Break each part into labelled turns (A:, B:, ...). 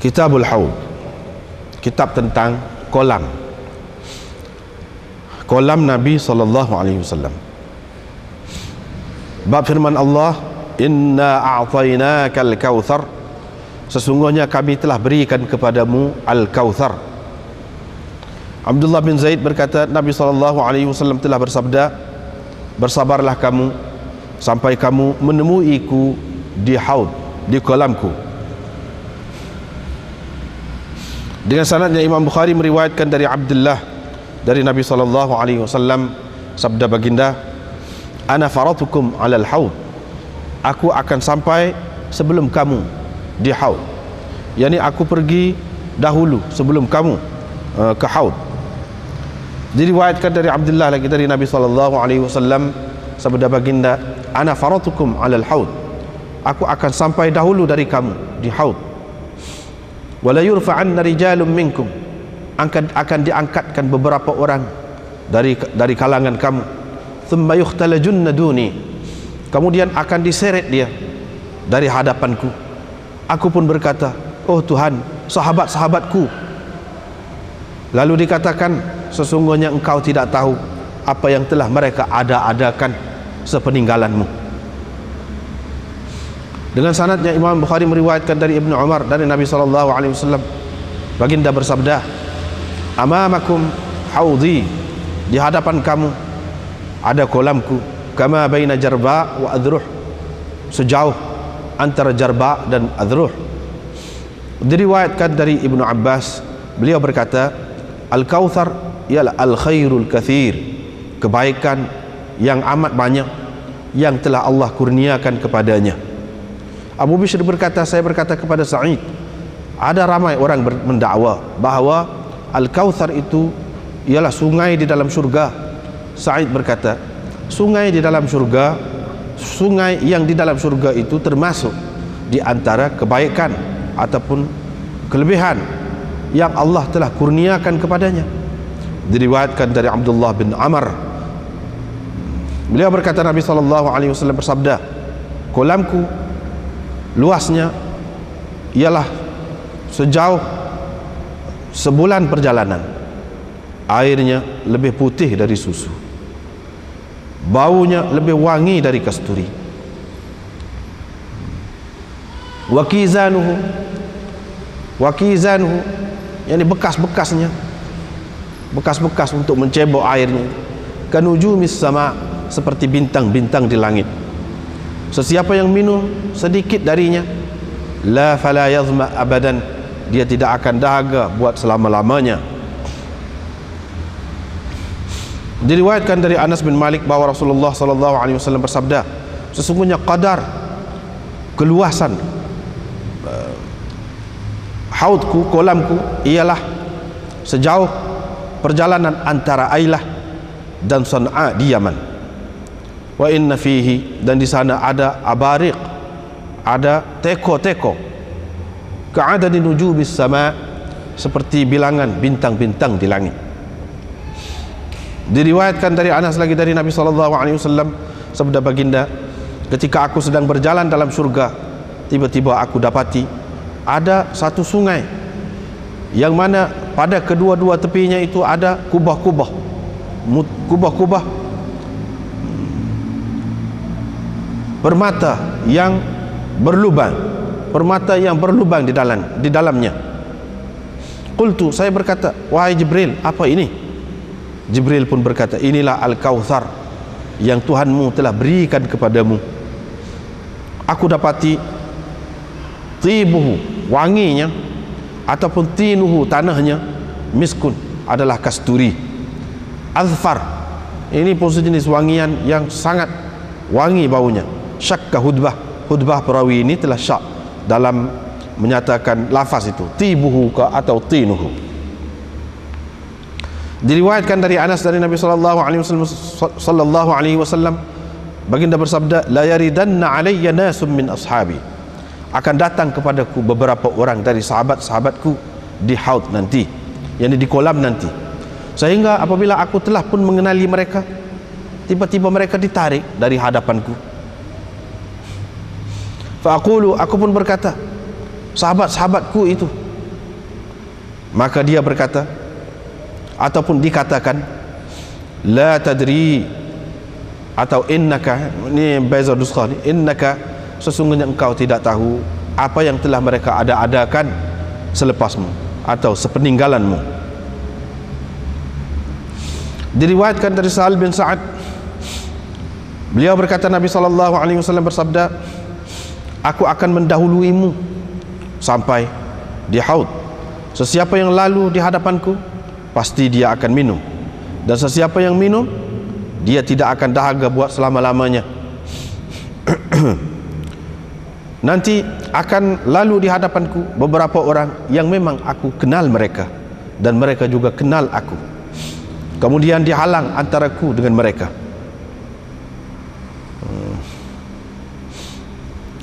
A: Kitabul Haud, kitab tentang kolam Nabi SAW. Bab firman Allah, inna a'tainakal kautsar, sesungguhnya kami telah berikan kepadamu al-kautsar. Abdullah bin Zaid berkata, Nabi SAW telah bersabda, bersabarlah kamu sampai kamu menemuiku di haud, di kolamku. Dengan sanadnya Imam Bukhari meriwayatkan dari Abdullah dari Nabi SAW, sabda baginda, ana faratukum alal haud, aku akan sampai sebelum kamu di haud, yakni aku pergi dahulu sebelum kamu ke haud. Diriwayatkan dari Abdullah lagi dari Nabi SAW, sabda baginda, ana faratukum alal haud, aku akan sampai dahulu dari kamu di haud. Wala yurfa'anna rijalun minkum, akan diangkatkan beberapa orang dari kalangan kamu. Thumma yukhtalajunna duni, kemudian akan diseret dia dari hadapanku. Aku pun berkata, oh Tuhan, sahabat-sahabatku. Lalu dikatakan, sesungguhnya engkau tidak tahu apa yang telah mereka ada-adakan sepeninggalanmu. Dengan sanadnya Imam Bukhari meriwayatkan dari Ibnu Umar dari Nabi SAW, baginda bersabda, amamakum haudhi, di hadapan kamu ada kolamku, kama baina jarba wa adruh, sejauh antara jarba dan adruh. Diriwayatkan dari Ibnu Abbas, beliau berkata, al-kautsar ialah al-khairul katsir, kebaikan yang amat banyak yang telah Allah kurniakan kepadanya. Abu Bishr berkata, saya berkata kepada Sa'id, ada ramai orang mendakwa bahawa Al-Kautsar itu ialah sungai di dalam syurga. Sa'id berkata, sungai di dalam syurga, sungai yang di dalam syurga itu termasuk di antara kebaikan ataupun kelebihan yang Allah telah kurniakan kepadanya. Diriwayatkan dari Abdullah bin Amr, beliau berkata, Nabi SAW bersabda, kolamku luasnya ialah sejauh sebulan perjalanan, airnya lebih putih dari susu, baunya lebih wangi dari kasturi. Wakizanuhu, yakni bekas-bekasnya, bekas-bekas untuk mencebok airnya, kanujumis sama, seperti bintang-bintang di langit. Sesiapa yang minum sedikit darinya, la fala yazma abadan, dia tidak akan dahaga buat selama-lamanya. Diriwayatkan dari Anas bin Malik bahwa Rasulullah SAW bersabda, sesungguhnya qadar keluasan haudku, kolamku, ialah sejauh perjalanan antara Ailah dan San'a di Yaman. Wa inna fihi, dan di sana ada abariq, ada teko-teko, ka'adadi nujubis sama, seperti bilangan bintang-bintang di langit. Diriwayatkan dari Anas lagi dari Nabi SAW, sabda baginda, ketika aku sedang berjalan dalam surga, tiba-tiba aku dapati ada satu sungai yang mana pada kedua-dua tepinya itu ada kubah-kubah permata yang berlubang, permata yang berlubang di dalamnya. Qultu, saya berkata, wahai Jibril, apa ini? Jibril pun berkata, inilah Al-Kautsar yang Tuhanmu telah berikan kepadamu. Aku dapati tibuhu, wanginya, ataupun tinuhu, tanahnya, miskun, adalah kasturi. Azfar, ini pun sejenis wangian yang sangat wangi baunya. Syakka hudbah perawi ini telah syak dalam menyatakan lafaz itu, tibuhu atau tinuhu. Diriwayatkan dari Anas dari Nabi sallallahu alaihi wasallam, baginda bersabda, la yaridanna alayya nasum min ashabi, akan datang kepadaku beberapa orang dari sahabat-sahabatku di haud nanti, yakni di kolam nanti, sehingga apabila aku telah pun mengenali mereka, tiba-tiba mereka ditarik dari hadapanku. Fa aqulu, aku pun berkata, sahabat-sahabatku itu Maka dia berkata, ataupun dikatakan, la tadri, atau innaka, ini beza nuskah ni, innaka, sesungguhnya engkau tidak tahu apa yang telah mereka adakan selepasmu atau sepeninggalanmu. Diriwayatkan dari Sahal bin Sa'ad, beliau berkata, Nabi SAW bersabda, aku akan mendahuluimu sampai di haud. Sesiapa yang lalu di hadapanku, pasti dia akan minum, dan sesiapa yang minum, dia tidak akan dahaga buat selama-lamanya. Nanti akan lalu di hadapanku beberapa orang yang memang aku kenal mereka, dan mereka juga kenal aku. Kemudian dihalang antaraku dengan mereka.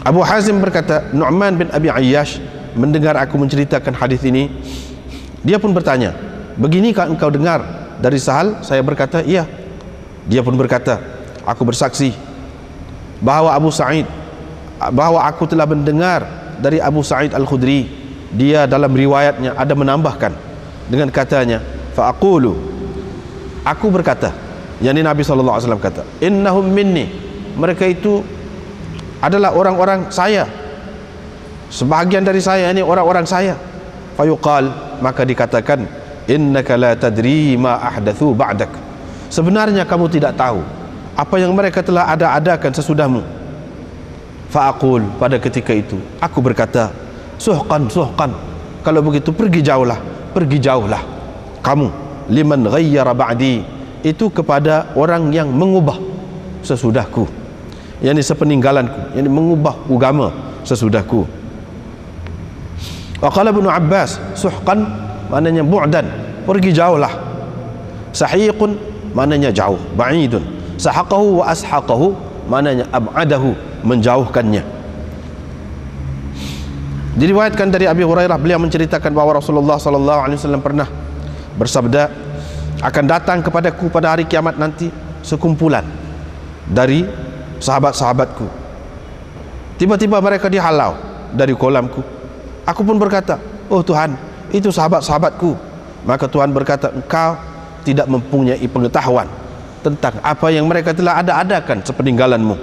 A: Abu Hazim berkata, Nu'man bin Abi Ayyash mendengar aku menceritakan hadis ini, dia pun bertanya, beginikah engkau dengar dari Sahal? Saya berkata, iya. Dia pun berkata, aku bersaksi bahwa aku telah mendengar dari Abu Sa'id Al-Khudri. Dia dalam riwayatnya ada menambahkan dengan katanya, fa'aqulu, aku berkata, yakni Nabi SAW kata, innahum minni, mereka itu adalah orang-orang saya, sebahagian dari saya, ini orang-orang saya. Fayuqal, maka dikatakan, innaka la tadri ma ahdathu ba'dak, sebenarnya kamu tidak tahu apa yang mereka telah adakan sesudahmu. Fa'aqul, pada ketika itu aku berkata, suhqan, kalau begitu pergi jauhlah kamu, liman ghayyara ba'di, itu kepada orang yang mengubah sesudahku, yakni sepeninggalanku, yakni mengubah agama sesudahku. Wa qala Ibnu Abbas, suhqan maknanya bu'dan, pergi jauhlah. Sahiqun maknanya jauh, ba'idun. Sahaqahu wa ashaqahu maknanya ab'adahu, menjauhkannya. Diriwayatkan dari Abi Hurairah, beliau menceritakan bahwa Rasulullah SAW pernah bersabda, akan datang kepadaku pada hari kiamat nanti sekumpulan dari sahabat-sahabatku. Tiba-tiba mereka dihalau dari kolamku. Aku pun berkata, oh Tuhan, itu sahabat-sahabatku. Maka Tuhan berkata, engkau tidak mempunyai pengetahuan tentang apa yang mereka telah adakan sepeninggalanmu.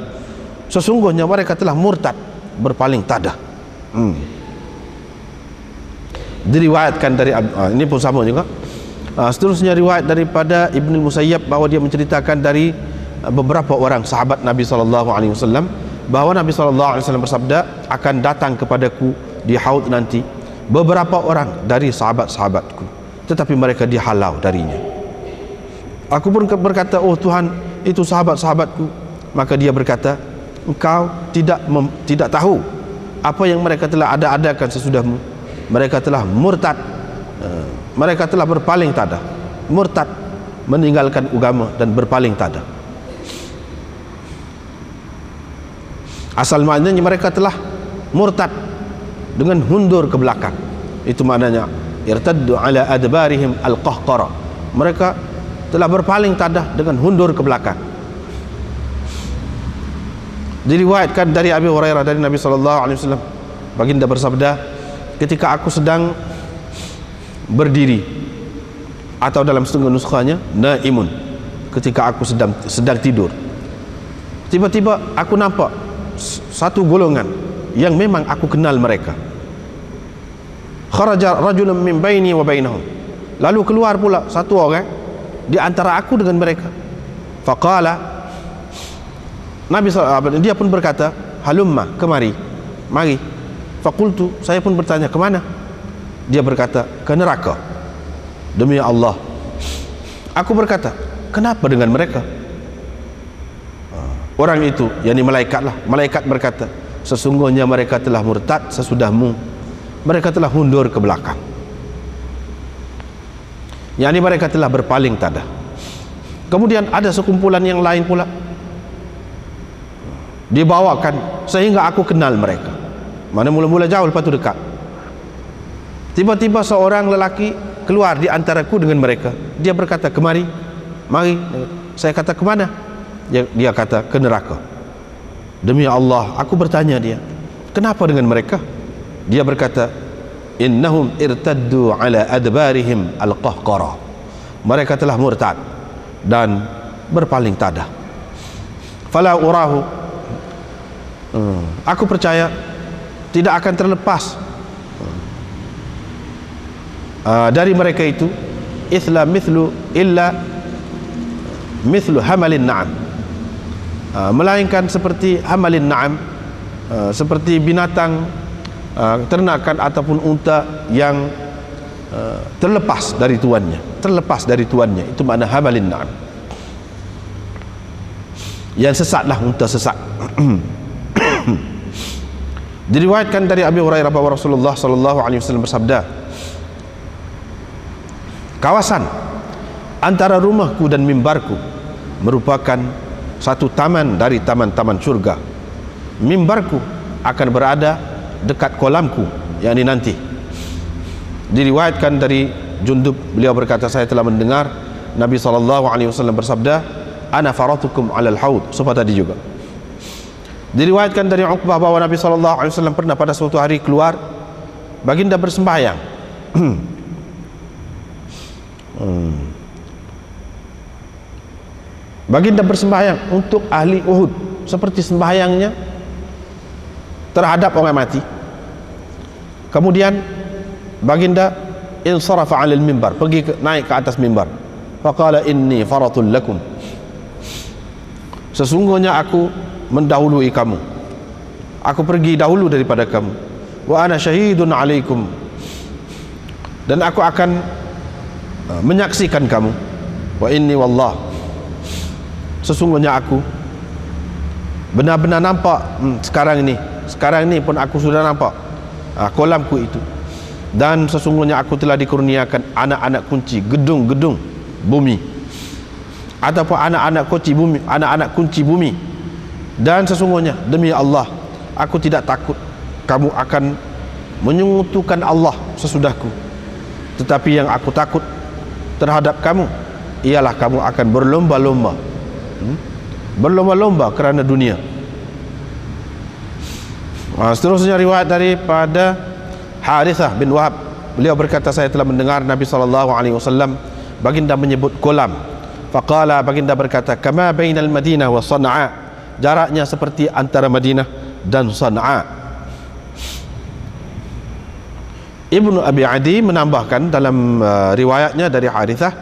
A: Sesungguhnya mereka telah murtad, berpaling tadah. Diriwayatkan dari ini pun sama juga. Seterusnya riwayat daripada Ibnu Musayyab bahwa dia menceritakan dari beberapa orang sahabat Nabi SAW bahwa Nabi SAW bersabda, akan datang kepadaku di haud nanti beberapa orang dari sahabat-sahabatku, tetapi mereka dihalau darinya. Aku pun berkata, oh Tuhan, itu sahabat-sahabatku. Maka dia berkata, engkau tidak tahu apa yang mereka telah adakan sesudahmu. Mereka telah murtad, mereka telah berpaling tadah, murtad, meninggalkan agama dan berpaling tadah. Asal maknanya mereka telah murtad dengan mundur ke belakang. Itu maknanya irtaddu ala adbarihim al-qahqara, mereka telah berpaling tadah dengan mundur ke belakang. Diriwayatkan dari Abi Hurairah dari Nabi SAW, baginda bersabda, ketika aku sedang berdiri, atau dalam setengah nuskahnya naimun, ketika aku sedang tidur, tiba-tiba aku nampak satu golongan yang memang aku kenal mereka. Kharaja rajulun min baini wa bainahum, lalu keluar pula satu orang di antara aku dengan mereka. Faqala, Nabi SAW, dia pun berkata, halumma, kemari, mari. Fakultu, saya pun bertanya, kemana? Dia berkata, ke neraka. Demi Allah. Aku berkata, kenapa dengan mereka? Orang itu, yakni malaikat lah. Malaikat berkata, sesungguhnya mereka telah murtad sesudahmu. Mereka telah mundur ke belakang, yakni mereka telah berpaling tadah. Kemudian ada sekumpulan yang lain pula dibawakan sehingga aku kenal mereka. Mana mula-mula jauh, lepas tu dekat. Tiba-tiba seorang lelaki keluar di antaraku dengan mereka. Dia berkata, kemari, mari. Saya kata, kemana? Dia kata, ke neraka. Demi Allah, aku bertanya dia, kenapa dengan mereka? Dia berkata, innahum irtaddu ala adbarihim al-qahqara, mereka telah murtad dan berpaling tadah. Fala urahu, aku percaya tidak akan terlepas dari mereka itu illa mithlu hamalin na'am, melainkan seperti hamalin na'am, seperti binatang ternakan ataupun unta yang terlepas dari tuannya, itu makna hamalin na'am. Yang sesatlah unta sesat. Diriwayatkan dari Abi Hurairah bahwa Rasulullah sallallahu alaihi wasallam bersabda, kawasan antara rumahku dan mimbarku merupakan satu taman dari taman-taman surga. Mimbarku akan berada dekat kolamku, yakni nanti. Diriwayatkan dari Jundub, beliau berkata, saya telah mendengar Nabi SAW bersabda, ana faratukum alal haud. Seperti tadi juga diriwayatkan dari Uqbah bahwa Nabi SAW pernah pada suatu hari keluar, baginda bersembahyang. Baginda bersembahyang untuk ahli Uhud, seperti sembahyangnya terhadap orang mati. Kemudian baginda insarafa 'alal mimbar, naik ke atas mimbar. Faqala inni faratul lakum, sesungguhnya aku mendahului kamu, aku pergi dahulu daripada kamu. Wa ana syahidun 'alaikum, dan aku akan menyaksikan kamu. Wa inni wallah, sesungguhnya aku benar-benar nampak sekarang ini pun aku sudah nampak kolamku itu, dan sesungguhnya aku telah dikurniakan anak-anak kunci gedung-gedung bumi, ataupun anak-anak kunci bumi. Dan sesungguhnya demi Allah, aku tidak takut kamu akan menyekutukan Allah sesudahku, tetapi yang aku takut terhadap kamu ialah kamu akan berlomba-lomba kerana dunia. Seterusnya riwayat daripada Harithah bin Wahab, beliau berkata, saya telah mendengar Nabi SAW baginda menyebut kolam. Faqala, baginda berkata, kama bainal Madinah wa Sana'a, jaraknya seperti antara Madinah dan Sana'a. Ibnu Abi Adi menambahkan dalam riwayatnya dari Harithah,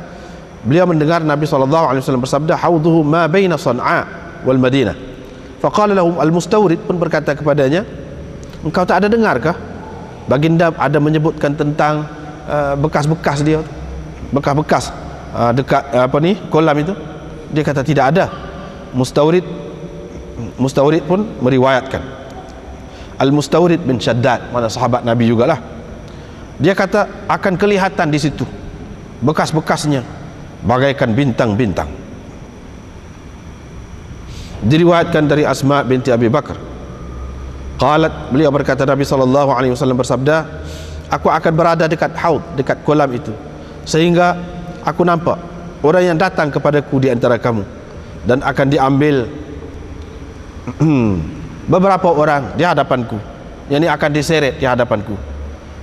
A: beliau mendengar Nabi SAW bersabda, haudhuhu ma baina Sana'a wal Madinah. Faqala lahum al-mustawrid, pun berkata kepadanya, engkau tak ada dengarkah baginda ada menyebutkan tentang bekas-bekas dia, bekas-bekas dekat kolam itu? Dia kata tidak ada. Mustawrid pun meriwayatkan. Al-Mustawrid bin Shaddad, mana sahabat Nabi jugalah. Dia kata akan kelihatan di situ bekas-bekasnya bagaikan bintang-bintang. Diriwayatkan dari Asma binti Abi Bakar, qalat, beliau berkata, Nabi SAW bersabda, aku akan berada dekat haud, dekat kolam itu, sehingga aku nampak orang yang datang kepadaku di antara kamu, dan akan diambil beberapa orang di hadapanku, yang ini akan diseret di hadapanku.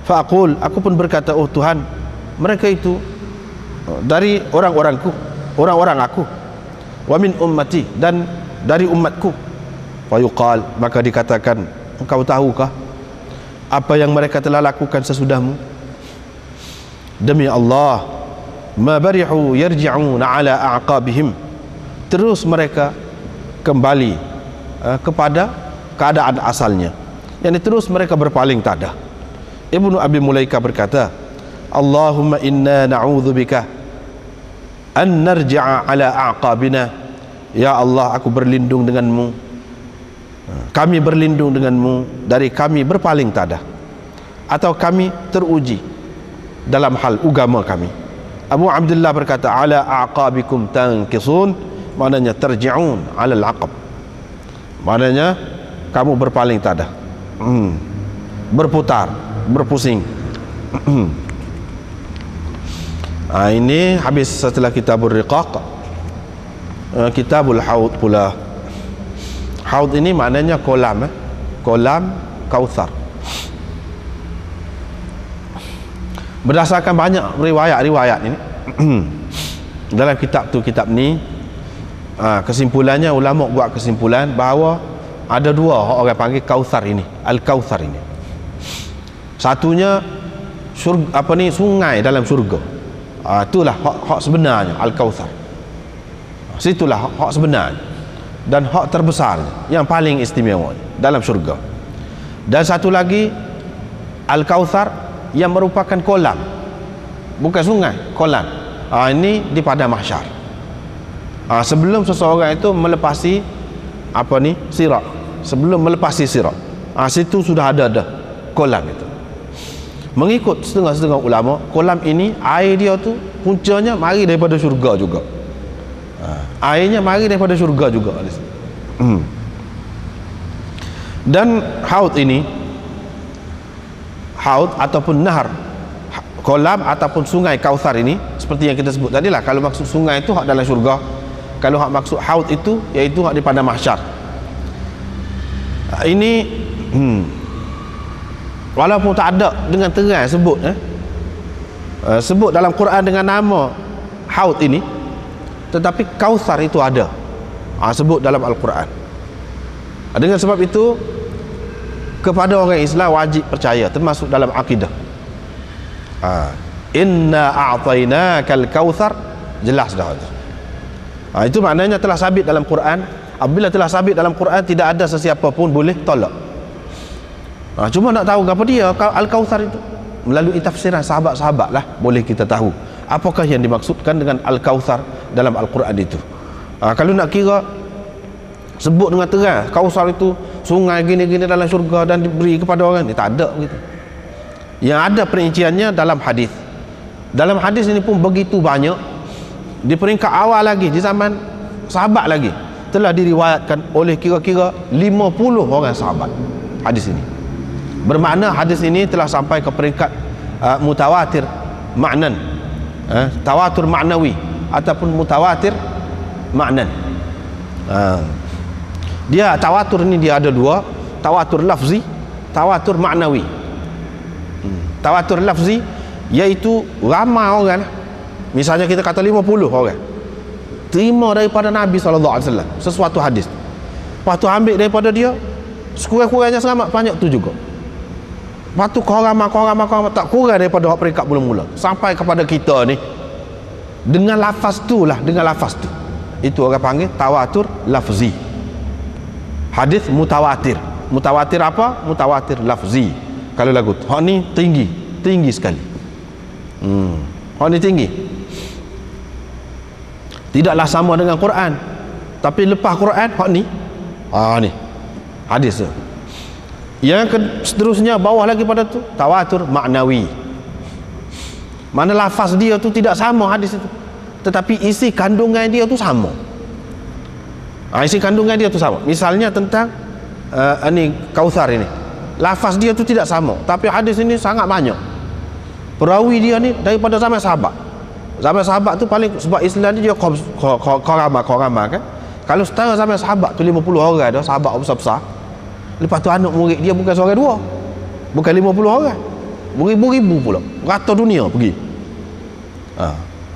A: Fa'aqul, aku pun berkata, oh Tuhan, mereka itu dari orang-orangku, orang-orang aku, wa min ummati, dan dari umatku. Fayuqal, maka dikatakan, engkau tahukah apa yang mereka telah lakukan sesudahmu? Demi Allah, ma barihu yarji'una ala a'qabihim, terus mereka kembali kepada keadaan asalnya, yakni terus mereka berpaling tadah. Ibnu Abi Mulaika berkata, Allahumma inna na'udzubika an narji'a ala a'qabina, ya Allah, aku berlindung denganmu, kami berlindung denganmu dari kami berpaling tadah, atau kami teruji dalam hal agama kami. Abu Abdullah berkata, ala a'qabikum tankisun, maknanya terji'un ala al-aqab, maknanya kamu berpaling tadah, berputar, berpusing. Ini habis setelah kitabul riqaq, kitabul haud pula. Haud ini maknanya kolam, kolam Kautsar. Berdasarkan banyak riwayat-riwayat ini dalam kitab ni, kesimpulannya ulama buat kesimpulan bahawa ada dua orang panggil Kautsar ini, Al-Kautsar ini. Satunya sungai dalam syurga. Itulah hak sebenarnya Al-Kautsar. Situlah hak sebenarnya dan hak terbesarnya, yang paling istimewa dalam syurga. Dan satu lagi Al-Kautsar yang merupakan kolam, bukan sungai, kolam. Ini di padang mahsyar. Sebelum seseorang itu melepasi sirat, sebelum melepasi sirat, situ sudah ada kolam itu. Mengikut setengah-setengah ulama, kolam ini air dia tu puncanya mari daripada syurga juga. Airnya mari daripada syurga juga. Dan haud ini, haud ataupun nahar, kolam ataupun sungai Kautsar ini, seperti yang kita sebut tadi lah, kalau maksud sungai itu hak dalam syurga, kalau hak maksud haud itu iaitu hak di padang mahsyar. Ini walaupun tak ada dengan terang sebut dalam Quran dengan nama haud ini, tetapi Kautsar itu ada sebut dalam Al-Quran. Dengan sebab itu kepada orang Islam wajib percaya, termasuk dalam akidah. Inna a'tainakal kautsar, jelas dah itu. Itu maknanya telah sabit dalam Quran. Apabila telah sabit dalam Quran, tidak ada sesiapa pun boleh tolak. Cuma nak tahu apa dia Al-Kautsar itu, melalui tafsiran sahabat-sahabat lah boleh kita tahu apakah yang dimaksudkan dengan Al-Kautsar dalam Al-Quran itu. Kalau nak kira sebut dengan terang Kautsar itu sungai gini-gini dalam syurga dan diberi kepada orang, tak ada begitu. Yang ada perinciannya dalam hadis. Dalam hadis ini pun begitu banyak. Di peringkat awal lagi, di zaman sahabat lagi, telah diriwayatkan oleh kira-kira 50 orang sahabat hadis ini. Bermakna hadis ini telah sampai ke peringkat mutawatir maknan, tawatur maknawi ataupun mutawatir maknan. Dia tawatur ini dia ada dua, tawatur lafzi, tawatur maknawi. Tawatur lafzi iaitu ramai orang, misalnya kita kata 50 orang terima daripada Nabi SAW sesuatu hadis, lepas tu ambil daripada dia, sekurang-kurangnya selamat banyak tu juga. Lepas tu korang tak kurang daripada peringkat mula-mula sampai kepada kita ni dengan lafaz tu lah, dengan lafaz tu. Itu orang panggil tawatur lafzi. Hadis mutawatir. Mutawatir apa? Mutawatir lafzi. Kalau lagu hak ni tinggi sekali. Hak ni tinggi. Tidaklah sama dengan Quran, tapi lepas Quran hak ni ni hadis tu. Yang seterusnya bawah lagi pada tu tawatur maknawi. Mana lafaz dia tu tidak sama hadis itu, tetapi isi kandungan dia tu sama. Isi kandungan dia tu sama. Misalnya tentang ni Kautsar ini, lafaz dia tu tidak sama, tapi hadis ini sangat banyak. Perawi dia ni daripada zaman sahabat. Zaman sahabat tu paling, sebab Islam ni dia korama kan. Kalau setara zaman sahabat tu 50 orang dah, sahabat besar-besar. Lepas tu anak murid dia bukan seorang dua, bukan 50 orang, beribu-ribu pula, rata dunia pergi.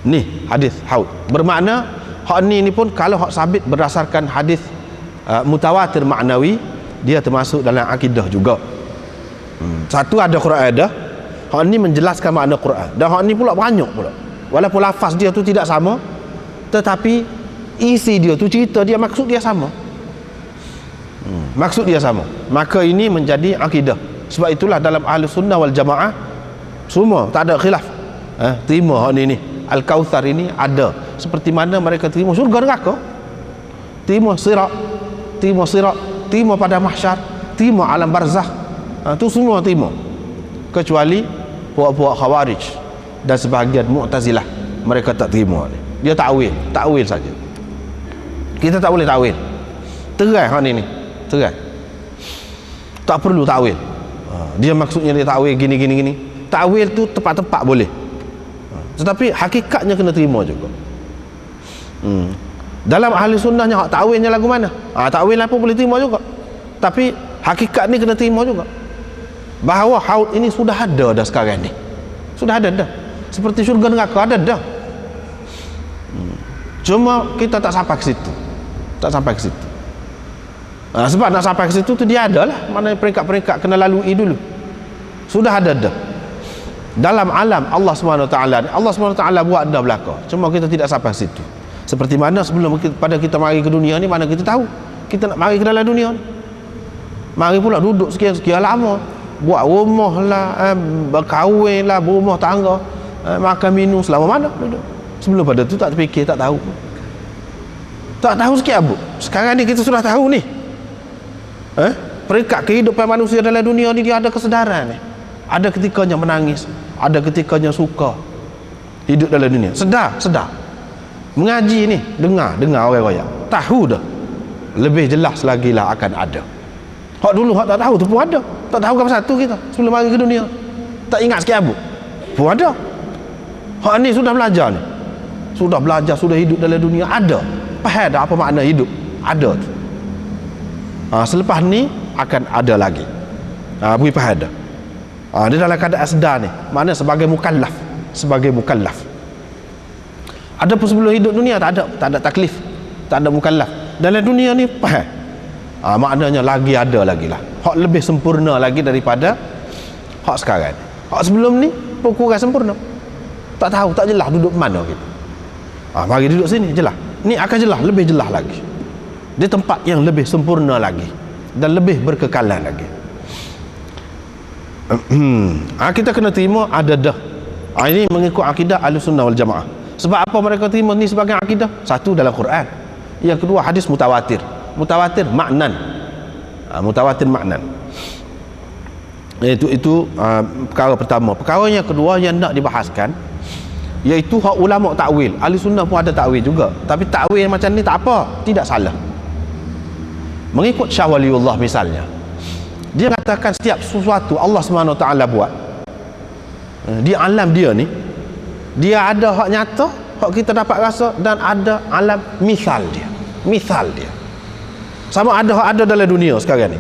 A: Ni hadis haud. Bermakna hak ni pun kalau hak sabit berdasarkan hadis mutawatir maknawi, dia termasuk dalam akidah juga. Satu ada Quran ada, hak ni menjelaskan makna Quran, dan hak ni pula banyak pula. Walaupun lafaz dia tu tidak sama, tetapi isi dia tu, cerita dia, maksud dia sama. Maksud dia sama. Maka ini menjadi akidah. Sebab itulah dalam Ahlus Sunnah wal Jamaah semua tak ada khilaf. Terima hak ni Al-Kautsar ini ada. Seperti mana mereka terima syurga neraka, terima sirat, terima pada mahsyar, terima alam barzakh. Tu semua terima. Kecuali puak-puak Khawarij dan sebahagian Mu'tazilah, mereka tak terima ni. Dia takwil saja. Kita tak boleh takwil. Terang hak ni. Terang. Tak perlu takwil. Dia maksudnya dia takwil gini. Takwil tu tepat-tepat boleh. Tetapi hakikatnya kena terima juga. Dalam ahli sunnahnya hak takwilnya lagu mana? Takwil apa boleh terima juga. Tapi hakikat ni kena terima juga. Bahawa haud ini sudah ada dah sekarang ni. Sudah ada dah. Seperti syurga neraka ada dah. Cuma kita tak sampai ke situ. Tak sampai ke situ. Sebab nak sampai ke situ tu dia ada lah. Mana peringkat-peringkat kena lalui dulu. Sudah ada dah. Dalam alam Allah SWT ni, Allah SWT buat dah belaka. Cuma kita tidak sampai ke situ. Seperti mana sebelum kita mari ke dunia ni, mana kita tahu kita nak mari ke dalam dunia ni. Mari pula duduk sekian-sekian lama, buat rumah lah, berkahwin lah, berumah tangga, makan minum selama mana duduk. Sebelum pada tu tak terfikir, tak tahu. Tak tahu sikit apa. Sekarang ni kita sudah tahu ni. Peringkat kehidupan manusia dalam dunia ni dia ada kesedaran ni. Ada ketikanya menangis, ada ketikanya suka hidup dalam dunia. Sedar. Mengaji ni, dengar orang royak. Tahu dah. Lebih jelas lagi lah akan ada. Hak dulu hak tak tahu tu pun ada. Tak tahu apa satu kita sebelum mari ke dunia. Tak ingat sikit apa. Pun ada. Hak ni sudah belajar ni. Sudah belajar, sudah hidup dalam dunia, ada. Faham dah apa makna hidup? Ada tu. Selepas ni akan ada lagi. Beri faham dah. Dia dalam keadaan sedar ni. Mana sebagai mukallaf. Sebagai mukallaf. Ada pun sebelum hidup dunia tak ada taklif. Tak ada mukallaf. Dalam dunia ni faham. Maknanya lagi ada lagi lah. Hak lebih sempurna lagi daripada hak sekarang. Hak sebelum ni pun kurang sempurna. Tak tahu, tak jelas duduk mana kita. Mari duduk sini jelas. Ni akan jelas, lebih jelas lagi. Di tempat yang lebih sempurna lagi dan lebih berkekalan lagi. Kita kena terima ada dah. Ini mengikut akidah Ahlussunnah wal Jamaah. Sebab apa mereka terima ni sebagai akidah? Satu, dalam Quran. Yang kedua, hadis mutawatir. Mutawatir maknan. Mutawatir maknan. Itu perkara pertama. Perkara yang kedua yang nak dibahaskan, iaitu hak ulama takwil. Ahli sunnah pun ada takwil juga. Tapi takwil macam ni tak apa, tidak salah. Mengikut Syah Waliullah misalnya, dia katakan setiap sesuatu Allah SWT buat di alam dia ni, dia ada hak nyata, hak kita dapat rasa, dan ada alam misal dia. Misal dia sama ada hak ada dalam dunia sekarang ni.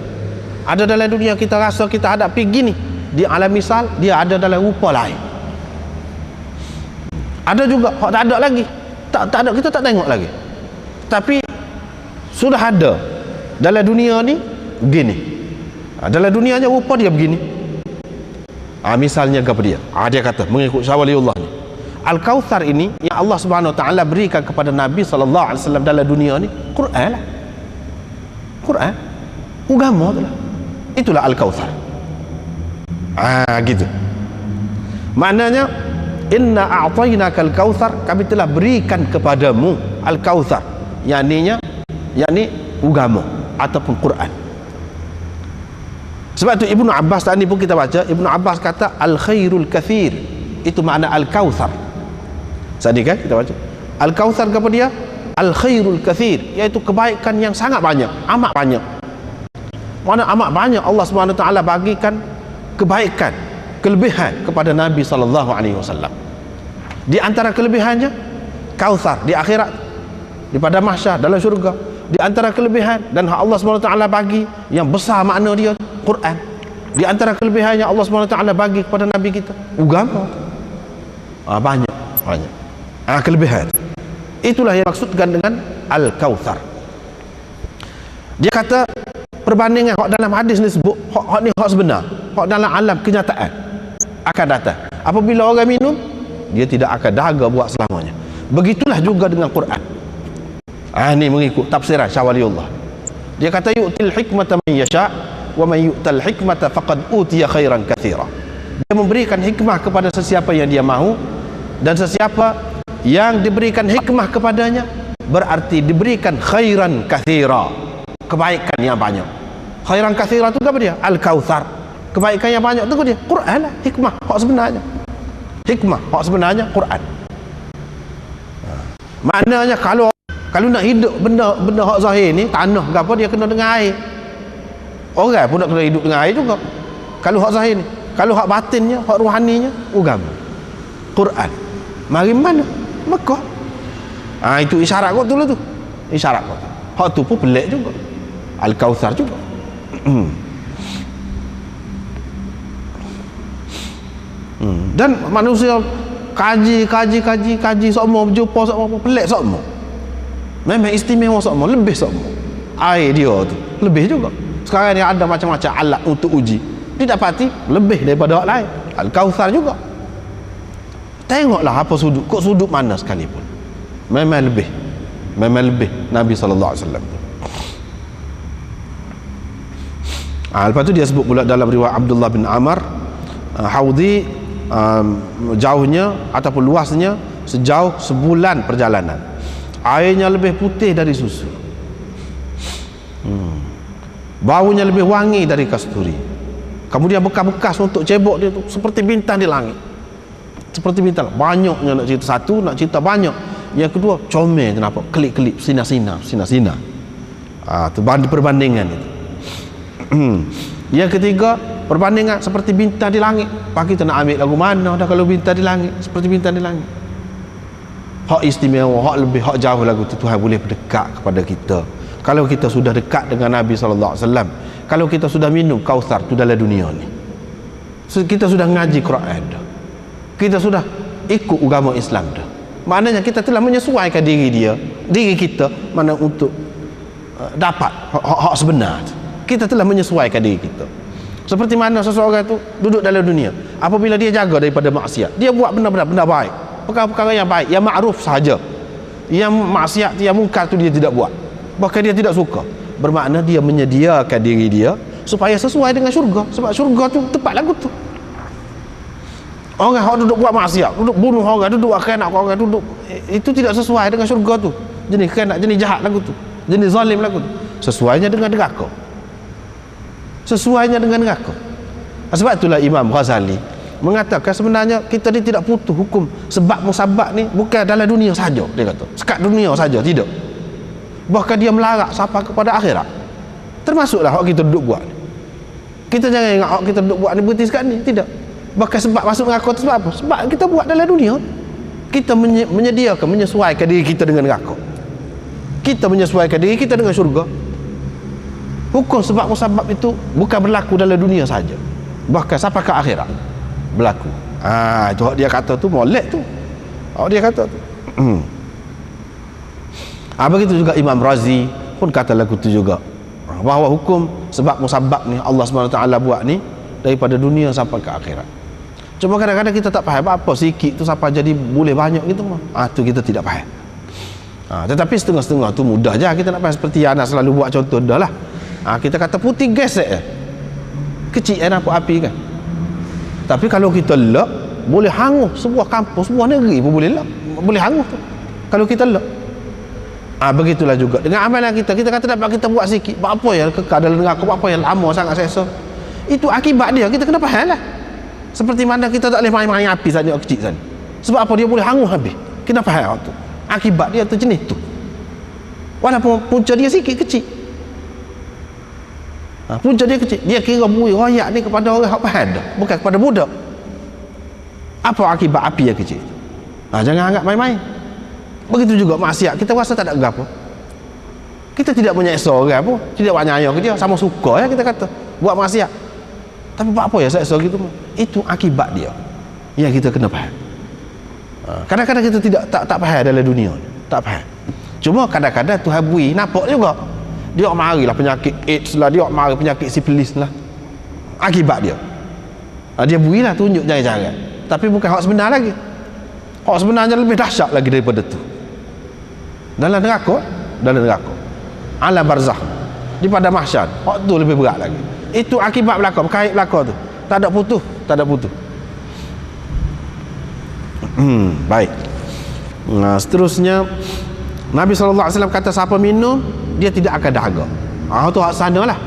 A: Ada dalam dunia kita rasa kita hadapi gini, di alam misal dia ada dalam rupa lain. Ada juga hak tak ada lagi, tak ada, kita tak tengok lagi, tapi sudah ada dalam dunia ni begini. Dalam dunianya rupa dia begini. Misalnya apa dia? Dia kata mengikut Syah Waliullah ni, Al-Kautsar ini yang Allah Subhanahu Wa Taala berikan kepada Nabi sallallahu alaihi wasallam dalam dunia ni, Quran lah. Quran, agama tu lah. Itulah Al-Kautsar. Gitu. Maknanya, inna a'tainaka al-kautsar, kami telah berikan kepadamu al-kautsar, yakni agama ataupun Quran. Sebab tu Ibnu Abbas tadi pun kita baca, Ibnu Abbas kata al-khairul kathir, itu makna al-kautsar. Tadi kan kita baca al-kautsar kepada dia al-khairul kathir, iaitu kebaikan yang sangat banyak, amat banyak. Mana amat banyak Allah SWT bagikan kebaikan, kelebihan kepada Nabi SAW. Di antara kelebihannya Kautsar di akhirat, di pada mahsyar dalam syurga. Di antara kelebihan dan hak Allah SWT bagi yang besar makna dia, Quran. Di antara kelebihannya Allah SWT bagi kepada Nabi kita, agama. Banyak kelebihan. Itulah yang maksudkan dengan Al-Kautsar. Dia kata perbandingan hak dalam hadis ni sebut, hak ni hak sebenar, hak dalam alam kenyataan akan datang. Apabila orang minum, dia tidak akan dahaga buat selamanya. Begitulah juga dengan Quran. Ni mengikut tafsiran Syah Waliullah. Dia kata yu'til hikmata man yasha' wa man yu'tal hikmata faqad utiya khairan katsira. Dia memberikan hikmah kepada sesiapa yang dia mahu, dan sesiapa yang diberikan hikmah kepadanya berarti diberikan khairan katsira, kebaikan yang banyak. Khairan katsira tu apa dia? Al-Kautsar. Kebaikan yang banyak tu apa dia? Quran lah, hikmah hak sebenarnya. Hikmah hak sebenarnya Quran. Maknanya kalau nak hidup benda hak zahir ni, tanah ke apa, dia kena dengan air. Orang pun nak kena hidup dengan air juga. Kalau hak zahir ni, kalau hak batinnya, hak ruhaninya, agama. Quran. Mari mana? Mekah. Itu isyarat kau tu lah tu. Isyarat kau tu. Hak tu pun pelik juga. Al-Kautsar juga. Dan manusia kaji semua, berjumpa semua, pelik semua, memang istimewa semua, lebih semua. Air dia tu lebih juga. Sekarang ni ada macam-macam alat untuk uji, didapati lebih daripada orang lain. Al-Kautsar juga. Tengoklah apa sudut, kok sudut mana sekalipun, memang lebih Nabi SAW. Lepas tu dia sebut pula dalam riwayat Abdullah bin Amr, haudi jauhnya ataupun luasnya sejauh sebulan perjalanan, airnya lebih putih dari susu, baunya lebih wangi dari kasturi, kemudian bekas-bekas untuk cebok dia tu seperti bintang di langit, seperti bintang. Banyaknya nak cerita satu, nak cerita banyak. Yang kedua, comel tu nampak, kelip-kelip, sinar-sinar. Tu perbandingan itu. Yang ketiga, perbandingan seperti bintang di langit. Pak kita nak ambil lagu mana dah kalau bintang di langit, seperti bintang di langit. Hak istimewa, hak lebih, hak jauh lagu tu Tuhan boleh berdekat kepada kita. Kalau kita sudah dekat dengan Nabi SAW, kalau kita sudah minum Kautsar tu dalam dunia ni, kita sudah ngaji Quran dah, kita sudah ikut agama Islam dah, maknanya kita telah menyesuaikan diri kita mana untuk dapat hak sebenar. Kita telah menyesuaikan diri kita. Seperti mana seseorang itu duduk dalam dunia, apabila dia jaga daripada maksiat, dia buat benda baik, perkara-perkara yang baik, yang makruf saja. Yang maksiat, yang mungkar tu dia tidak buat, bahkan dia tidak suka. Bermakna dia menyediakan diri dia supaya sesuai dengan syurga. Sebab syurga tu tempat lagu tu. Orang yang duduk buat maksiat, duduk bunuh orang, duduk khianat orang, duduk, itu tidak sesuai dengan syurga tu. Jenis khianat, jenis jahat lagu tu, jenis zalim lagu tu. Sesuainya dengan neraka. Sebab itulah Imam Ghazali mengatakan sebenarnya kita ni tidak putus hukum sebab musabab ni bukan dalam dunia saja. Dia kata sekat dunia saja, tidak, bahkan dia melarak sampai kepada akhirat. Termasuklah hak kita duduk buat ni. Kita jangan ingat hak kita duduk buat ni berhenti sekat ni, tidak. Bahkan sebab masuk neraka tu sebab apa? Sebab kita buat dalam dunia, kita menyediakan, menyesuaikan diri kita dengan neraka, kita menyesuaikan diri kita dengan syurga. Hukum sebab musabab itu bukan berlaku dalam dunia saja, bahkan sampai ke akhirat berlaku. Itu hak dia kata tu molek tu, hak dia kata tu. Begitu juga Imam Razi pun kata lagu tu juga, bahawa hukum sebab musabab ni Allah SWT buat ni daripada dunia sampai ke akhirat. Cuma kadang-kadang kita tak faham apa sikit tu sampai jadi boleh banyak gitu mah. Tu kita tidak faham. Tetapi setengah-setengah tu mudah je kita nak faham. Seperti yang Anas selalu buat contoh dah lah. Kita kata putih gesek kecil nampak api kan, tapi kalau kita lep boleh hangus sebuah kampung, sebuah negeri pun boleh hangus tu kalau kita lep. Begitulah juga dengan amalan kita. Kita kata dapat kita buat sikit, apa yang kekal dalam neraka, apa yang lama sangat seksa, itu akibat dia. Kita kena faham lah. Seperti mana kita tak boleh main-main api saja kecil sana, sebab apa? Dia boleh hangus habis. Kita faham tu akibat dia tu jenis tu, walaupun punca dia sikit kecil. Punca dia kecil, dia kira bui royak ni kepada orang yang faham dah, bukan kepada budak. Apa akibat api yang kecil? Jangan anggap main-main. Begitu juga maksiat, kita rasa tak ada apa, kita tidak menyeksa orang pun, tidak buat nyayang ke dia, sama suka ya kita kata buat maksiat, tapi buat apa ya seksa gitu. Itu akibat dia yang kita kena faham. Kadang-kadang kita tak faham dalam dunia ni, tak faham. Cuma kadang-kadang Tuhan beri nampak juga. Dia marilah penyakit AIDS lah, dia mari penyakit sifilis lah, akibat dia. Dia berilah tunjuk jangan-jangan, tapi bukan hak sebenar lagi. Hak sebenarnya lebih dahsyat lagi daripada tu. Dalam neraka, alam barzakh, di pada mahsyar, hak tu lebih berat lagi. Itu akibat belaka, berkait belaka tu, tak ada putus. Baik. Seterusnya Nabi SAW kata siapa minum dia tidak akan dahaga. Itu hak sana lah,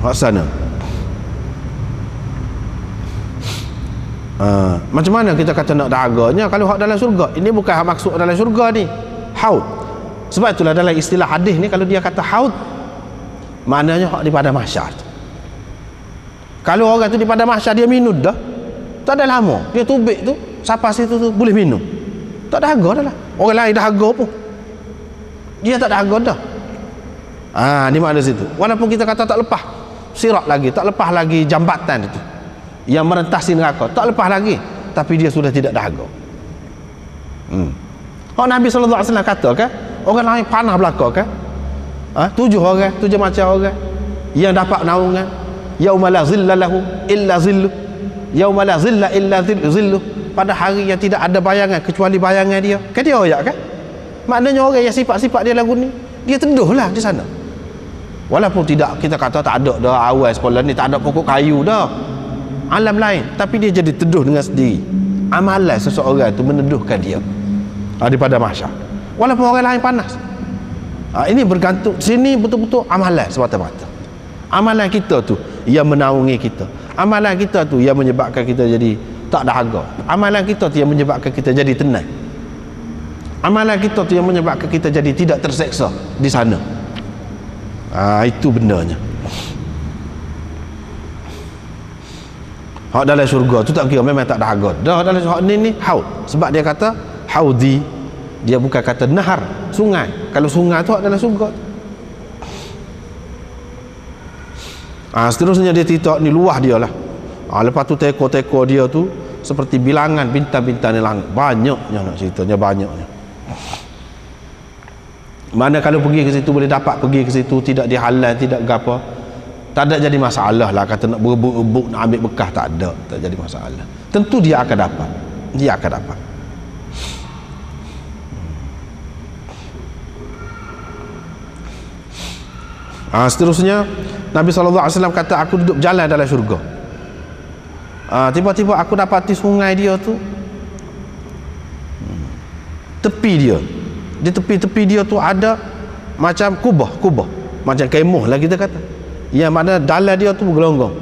A: hak sana. Macam mana kita kata nak dahaganya kalau hak dalam syurga? Ini bukan hak maksud dalam syurga ni, haud. Sebab itulah dalam istilah hadis ni kalau dia kata haud, maknanya hak di pada mahsyar. Kalau orang tu di pada mahsyar dia minum dah, tak ada lama dia tubik tu sampai situ tu boleh minum, tak dahaga dah lah. Orang lain dahaga pun dia tak dahaga dah. Ni makna situ. Walaupun kita kata tak lepas sirat lagi, tak lepas lagi jambatan itu, yang merentasi neraka, tak lepas lagi, tapi dia sudah tidak dahaga. Nabi SAW kata kan, orang lain panah belaka kan, 7 orang, 7 macam orang yang dapat naungan, yauma la zilla lahu illa zillu, yauma la zilla illa zillu, pada hari yang tidak ada bayangan kecuali bayangan dia. Kan dia ayat kan, maknanya orang yang sifat-sifat dia lagu ni, dia teduhlah di sana. Walaupun tidak kita kata tak ada dah awal sekolah ni, tak ada pokok kayu dah, alam lain, tapi dia jadi teduh dengan sendiri. Amalan seseorang itu meneduhkan dia daripada mahsyar, walaupun orang lain panas. Ini bergantung sini betul-betul amalan semata-mata. Amalan kita tu yang menaungi kita, amalan kita tu yang menyebabkan kita jadi tak dahaga, amalan kita tu yang menyebabkan kita jadi tenang, amalan kita tu yang menyebabkan kita jadi tidak terseksa di sana. Itu bendanya. Hak dalam syurga tu tak kira memang tak dahaga dah. Dalam hak ni haud, sebab dia kata haudi, dia bukan kata nahar, sungai. Kalau sungai tu hak dalam syurga. Seterusnya dia titak ni luah dia lah. Lepas tu teko-teko dia tu seperti bilangan bintang-bintang di langit, banyaknya, nak ceritanya banyaknya. Mana kalau pergi ke situ boleh dapat pergi ke situ, tidak dihalal, tidak gapo, tak ada jadi masalah lah. Kata nak berebut-rebut nak ambil bekah, tak ada, tak jadi masalah. Tentu dia akan dapat, dia akan dapat. Seterusnya Nabi SAW kata, aku duduk berjalan dalam syurga, tiba-tiba aku dapati sungai dia tu, tepi dia, di tepi-tepi dia tu ada macam kubah, macam kemah lah kita kata, yang mana dalam dia tu bergelonggong,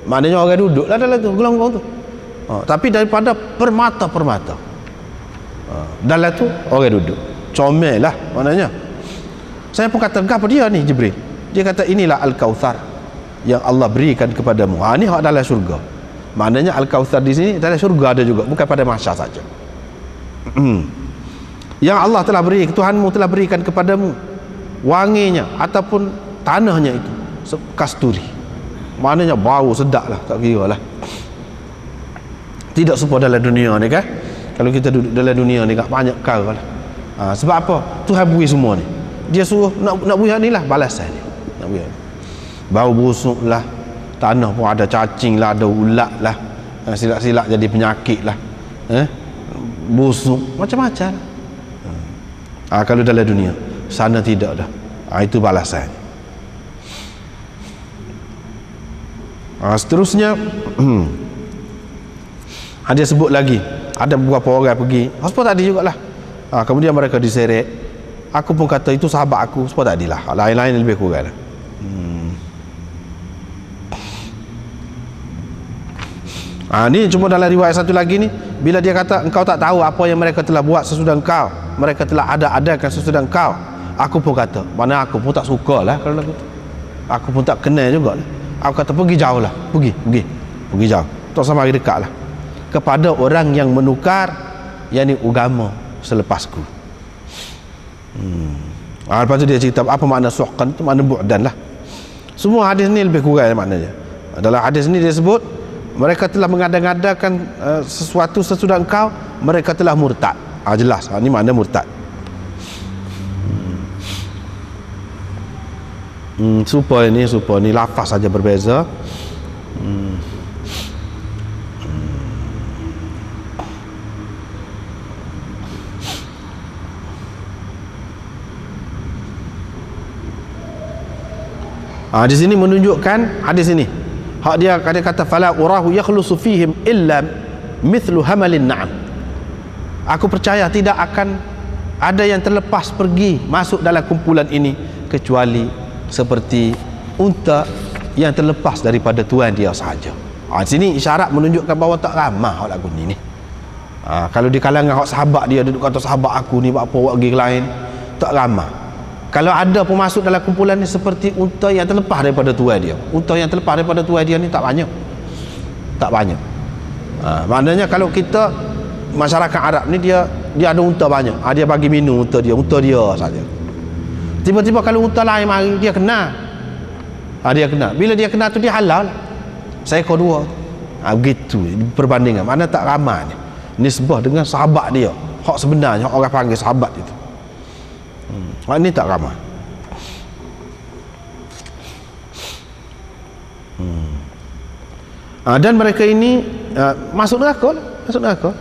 A: maknanya orang duduk lah dalam tu gelonggong tu. Tapi daripada permata-permata, dalam tu orang duduk, comel lah maknanya. Saya pun kata, apa dia ni Jibril? Dia kata, inilah Al-Kautsar yang Allah berikan kepadamu. Ini hak dalam syurga. Maknanya Al-Kautsar di sini dalam syurga ada juga, bukan pada mahsyar saja. Yang Allah telah beri, Tuhanmu telah berikan kepadamu wanginya ataupun tanahnya itu kasturi, maknanya bau sedap lah, tak kira lah. Tidak serupa dalam dunia ni kan. Kalau kita duduk dalam dunia ni tak banyak perkara lah. Sebab apa? Tuhan beri semua ni, dia suruh nak beri ni lah balasan ni, nak beri. Bau busuk lah, tanah pun ada cacing lah, ada ulat lah, silap-silap jadi penyakit lah, busuk macam-macam lah. Kalau dalam dunia, sana tidak dah. Itu balasan. Seterusnya dia sebut lagi ada beberapa orang pergi, sebab tadi jugalah. Kemudian mereka diseret. Aku pun kata itu sahabat aku, sebab tadi lah. Lain-lain lebih kurang lah. Ni cuma dalam riwayat satu lagi ni, bila dia kata engkau tak tahu apa yang mereka telah buat sesudah engkau, mereka telah adakan sesudah engkau. Aku pun kata, mana aku pun tak suka lah kalau lagu tu, aku pun tak kenal juga lah. Aku kata pergi jauh lah, pergi jauh, tak sama lagi dekat lah, kepada orang yang menukar yakni agama selepasku. Lepas tu dia cerita apa makna suhqan tu, makna bu'dan lah. Semua hadis ni lebih kurang maknanya. Dalam hadis ni dia sebut mereka telah mengada-ngadakan sesuatu sesudah engkau, mereka telah murtad. Jelas, ini makna murtad. Supaya ni lafaz saja berbeza. Di sini menunjukkan hadis ini, hak dia kata fala urahu yakhlusu fihim illa mithlu hamalin na'am. Aku percaya tidak akan ada yang terlepas pergi masuk dalam kumpulan ini kecuali seperti unta yang terlepas daripada tuan dia sahaja. Di sini isyarat menunjukkan bahawa tak ramah hak lagu ni. Kalau di kalangan hak sahabat dia duduk kata sahabat aku ni buat apa buat gig lain, tak ramah. Kalau ada pun masuk dalam kumpulan ni seperti unta yang terlepas daripada tuan dia. Unta yang terlepas daripada tuan dia ni tak banyak. Maknanya kalau kita masyarakat Arab ni dia ada unta banyak, dia bagi minum unta dia saja. Tiba-tiba kalau unta lain mari dia kena, bila dia kena tu dia halal, seekor dua Begitu perbandingan. Mana tak ramai ni nisbah dengan sahabat dia, hak sebenarnya hak orang panggil sahabat itu. Ini tak ramai. Dan mereka ini masuk neraka lah. Masuk neraka.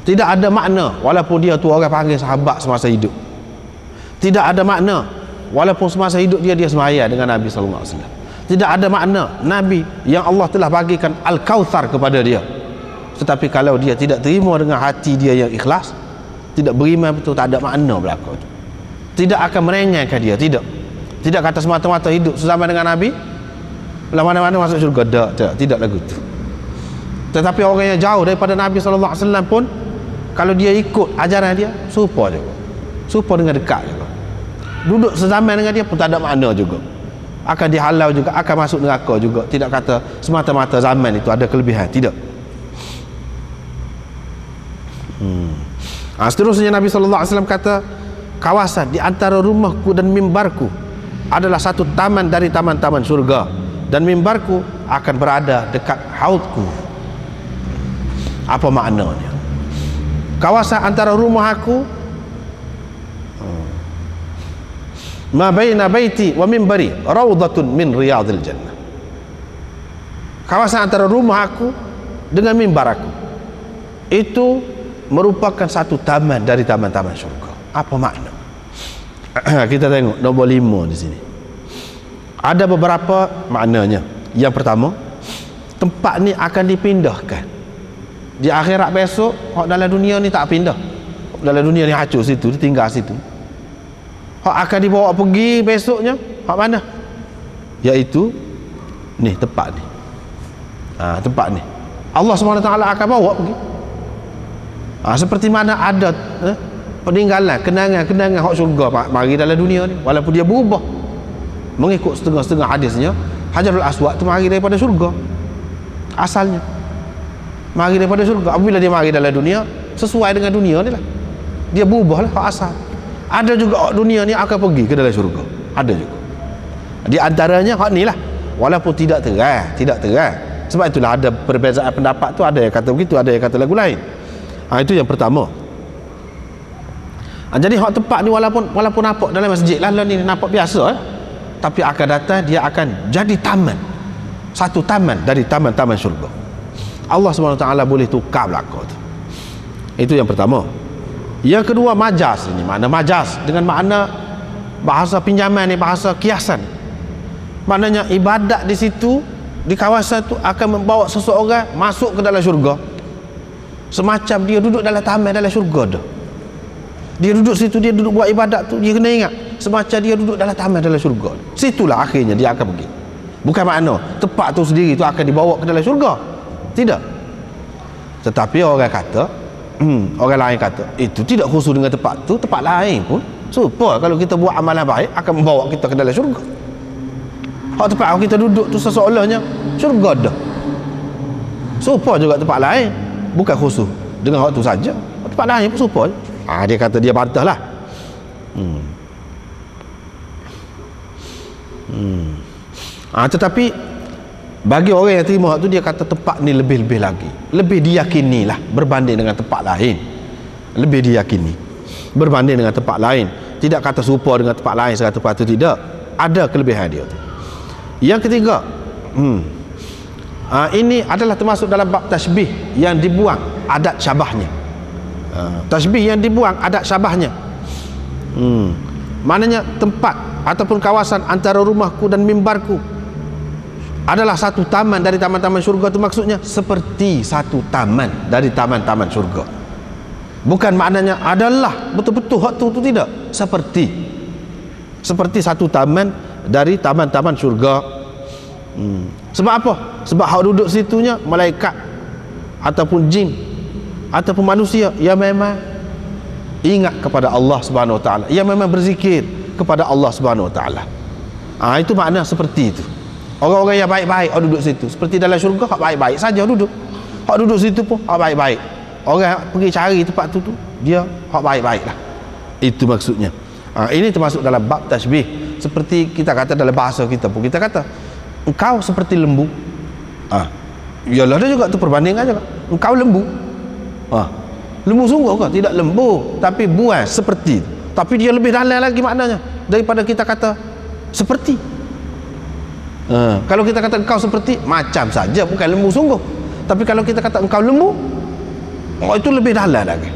A: Tidak ada makna walaupun dia tu orang panggil sahabat semasa hidup. Tidak ada makna walaupun semasa hidup dia semaya dengan Nabi sallallahu alaihi wasallam. Tidak ada makna Nabi yang Allah telah bagikan Al-Kautsar kepada dia. Tetapi kalau dia tidak terima dengan hati dia yang ikhlas, tidak beriman betul, tak ada makna berlaku. Tidak akan merenggangkan dia, tidak. Tidak kata semata-mata hidup sesama dengan Nabi mana-mana masuk syurga, tidak lagu itu. Tetapi orang yang jauh daripada Nabi sallallahu alaihi wasallam pun kalau dia ikut ajaran dia, serupa juga. Serupa dengan dekat juga. Duduk sezaman dengan dia pun tak ada makna juga. Akan dihalau juga, akan masuk neraka juga. Tidak kata semata-mata zaman itu ada kelebihan, tidak. Seterusnya Nabi sallallahu alaihi wasallam kata, kawasan di antara rumahku dan mimbarku adalah satu taman dari taman-taman surga, dan mimbarku akan berada dekat haudku. Apa maknanya? Kawasan antara rumah aku, ma baina baiti wa mimbari raudhatun min riyadil jannah. Kawasan antara rumah aku dengan mimbar aku itu merupakan satu taman dari taman-taman syurga. Apa makna? Kita tengok nombor 5 di sini. Ada beberapa maknanya. Yang pertama, tempat ni akan dipindahkan. Di akhirat besok, hak dalam dunia ni tak pindah. Dalam dunia ni hancur situ, ditinggal situ. Hak akan dibawa pergi besoknya, hak mana? Iaitu ni tempat ni. Tempat ni. Allah SWT akan bawa pergi. Seperti mana ada peninggalan, kenangan hak syurga mari dalam dunia ni, walaupun dia berubah mengikut setengah-setengah hadisnya. Hajarul Aswad tu mari daripada syurga asalnya, mari daripada syurga. Apabila dia mari dalam dunia, sesuai dengan dunia ni lah, dia berubah lah hak asal. Ada juga hak dunia ni akan pergi ke dalam syurga, ada juga. Di antaranya hak ni lah, walaupun tidak terang. Sebab itulah ada perbezaan pendapat tu, ada yang kata begitu, ada yang kata lagu lain. Itu yang pertama. Jadi hak tempat ni walaupun nampak dalam masjid lah ni, nampak biasa tapi akan datang dia akan jadi taman, satu taman dari taman-taman syurga. Allah SWT boleh tukar belaka tu. Itu yang pertama. Yang kedua, majaz. Ini makna majaz dengan makna bahasa pinjaman ni, bahasa kiasan. Maknanya ibadat di situ, di kawasan tu akan membawa seseorang masuk ke dalam syurga, semacam dia duduk dalam taman dalam syurga dah. Dia duduk situ, dia duduk buat ibadat tu, dia kena ingat semacam dia duduk dalam taman dalam syurga. Situlah akhirnya dia akan pergi. Bukan makna tempat tu sendiri tu akan dibawa ke dalam syurga, tidak. Tetapi orang kata, orang lain kata itu tidak khusus dengan tempat tu, tempat lain pun serupa. Kalau kita buat amalan baik akan membawa kita ke dalam syurga. Hak tempat kita duduk tu seseolahnya syurga dah. Serupa juga tempat lain, bukan khusus dengan hak tu saja, tempat lain pun serupa. Dia kata dia bantah lah. Tetapi bagi orang yang terima hak tu, dia kata tempat ni lebih-lebih lagi, lebih diyakini lah berbanding dengan tempat lain. Lebih diyakini berbanding dengan tempat lain. Tidak kata serupa dengan tempat lain 100%, tidak. Ada kelebihan dia tu. Yang ketiga, ini adalah termasuk dalam bab tashbih yang dibuang adat syabahnya. Tashbih yang dibuang adat syabahnya. Maknanya tempat ataupun kawasan antara rumahku dan mimbarku adalah satu taman dari taman-taman syurga. Itu maksudnya seperti satu taman dari taman-taman syurga. Bukan maknanya adalah betul-betul hak tu tidak. Seperti satu taman dari taman-taman syurga. Sebab apa? Sebab hak duduk situnya malaikat ataupun jin ataupun manusia yang memang ingat kepada Allah Subhanahu Wa Taala, yang memang berzikir kepada Allah Subhanahu Wa Taala. Itu makna seperti itu. Orang-orang yang baik-baik hak duduk situ, seperti dalam syurga hak baik-baik saja duduk. Hak duduk situ pun hak baik-baik. Orang pergi cari tempat tu dia hak baik-baik lah. Itu maksudnya. Ini termasuk dalam bab tashbih. Seperti kita kata dalam bahasa kita pun, kita kata engkau seperti lembu. Yalah, ada juga tu perbandingan juga. Engkau lembu. Lembu sungguh kau? Tidak lembu, tapi buas seperti. Tapi dia lebih dalam lagi maknanya daripada kita kata seperti. Kalau kita kata engkau seperti, macam saja, bukan lembu sungguh. Tapi kalau kita kata engkau lembu, itu lebih dalam lagi.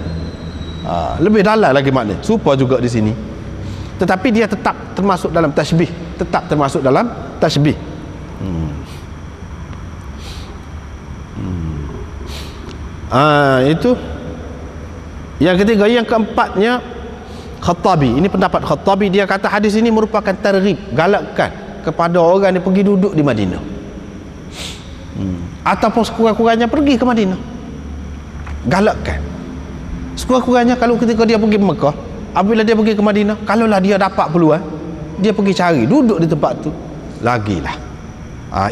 A: Lebih dalam lagi maknanya. Serupa juga di sini. Tetapi dia tetap termasuk dalam tasbih. Tetap termasuk dalam tasbih. Itu yang ketiga. Yang keempatnya Khattabi. Ini pendapat Khattabi. Dia kata hadis ini merupakan targhib, galakkan kepada orang yang pergi duduk di Madinah, ataupun sekurang-kurangnya pergi ke Madinah. Galakkan sekurang-kurangnya. Kalau ketika dia pergi Mekah, apabila dia pergi ke Madinah, kalaulah dia dapat peluang, dia pergi cari duduk di tempat tu, lagilah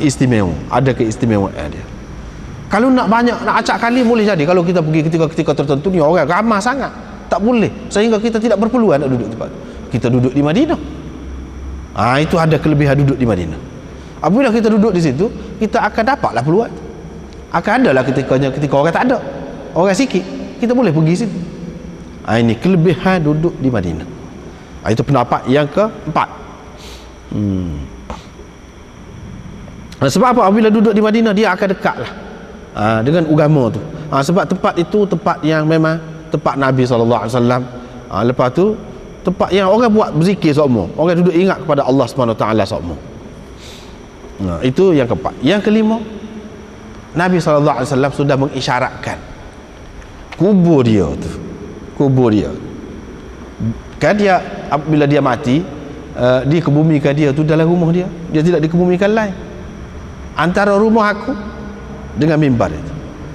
A: istimewa, ada keistimewaan dia. Kalau nak banyak, nak acak kali, boleh jadi kalau kita pergi ketika tertentu ni orang ramai sangat, tak boleh, sehingga kita tidak berpeluang nak duduk di tempat tu. Kita duduk di Madinah. Itu ada kelebihan duduk di Madinah. Apabila kita duduk di situ, kita akan dapatlah peluang. Akan adalah ketika orang tak ada, orang sikit, kita boleh pergi situ. Ini kelebihan duduk di Madinah. Itu pendapat yang keempat. Sebab apa? Apabila duduk di Madinah, dia akan dekatlah dengan agama tu. Sebab tempat itu tempat yang memang tempat Nabi SAW. Lepas tu tempat yang orang buat berzikir semua, orang duduk ingat kepada Allah SWT semua. Itu yang keempat. Yang kelima, Nabi SAW sudah mengisyaratkan kubur dia tu, kubur dia kan, dia bila dia mati, dikebumikan dia tu dalam rumah dia, dia tidak dikebumikan lain. Antara rumah aku dengan mimbar itu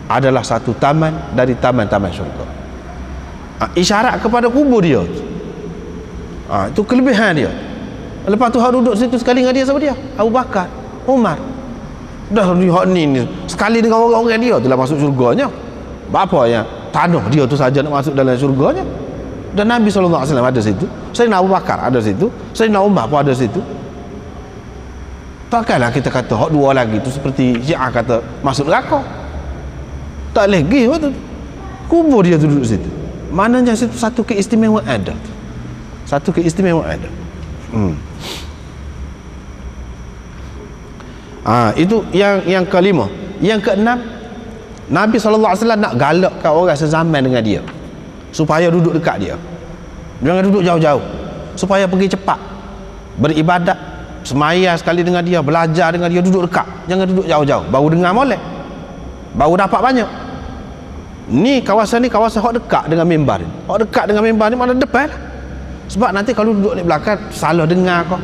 A: adalah satu taman dari taman-taman syurga. Isyarat kepada kubur dia tu. Itu kelebihan dia. Lepas tu hak duduk situ sekali dengan dia, siapa dia? Abu Bakar, Umar. Dah lihat ni sekali dengan orang-orang dia telah masuk syurganya. Apa yang tanah dia tu saja nak masuk dalam syurganya. Dan Nabi SAW ada situ, Sayyidina Abu Bakar ada situ, Sayyidina Umar pun ada situ. Takkanlah kita kata hak dua lagi tu seperti Syiah kata masuk neraka. Tak lagi waktu kubur dia tu duduk situ. Maknanya situ satu keistimewaan ada. Satu keistimewaan ada. Itu yang kelima. Yang keenam, Nabi SAW nak galakkan orang sezaman dengan dia supaya duduk dekat dia, jangan duduk jauh-jauh, supaya pergi cepat beribadat, semaya sekali dengan dia, belajar dengan dia, duduk dekat, jangan duduk jauh-jauh, baru dengar molek, baru dapat banyak. Ni kawasan ni kawasan hak dekat dengan mimbar ni, hak dekat dengan mimbar ni mana depan lah. Sebab nanti kalau duduk di belakang salah dengar kau,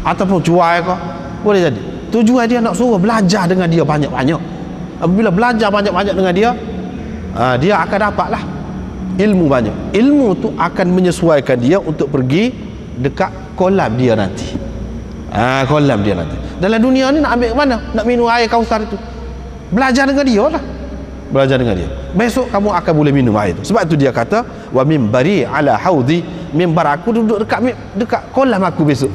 A: ataupun cuai kau, boleh jadi. Tujuan dia nak suruh belajar dengan dia banyak-banyak. Apabila belajar banyak-banyak dengan dia, dia akan dapatlah ilmu banyak. Ilmu tu akan menyesuaikan dia untuk pergi dekat kolam dia nanti. Kolam dia nanti. Dalam dunia ni nak ambil ke mana? Nak minum air Kausar itu, belajar dengan dia lah. Belajar dengan dia. Besok kamu akan boleh minum air itu. Sebab tu dia kata, wa mimbari ala haudi, mimbar aku duduk dekat kolam aku besok.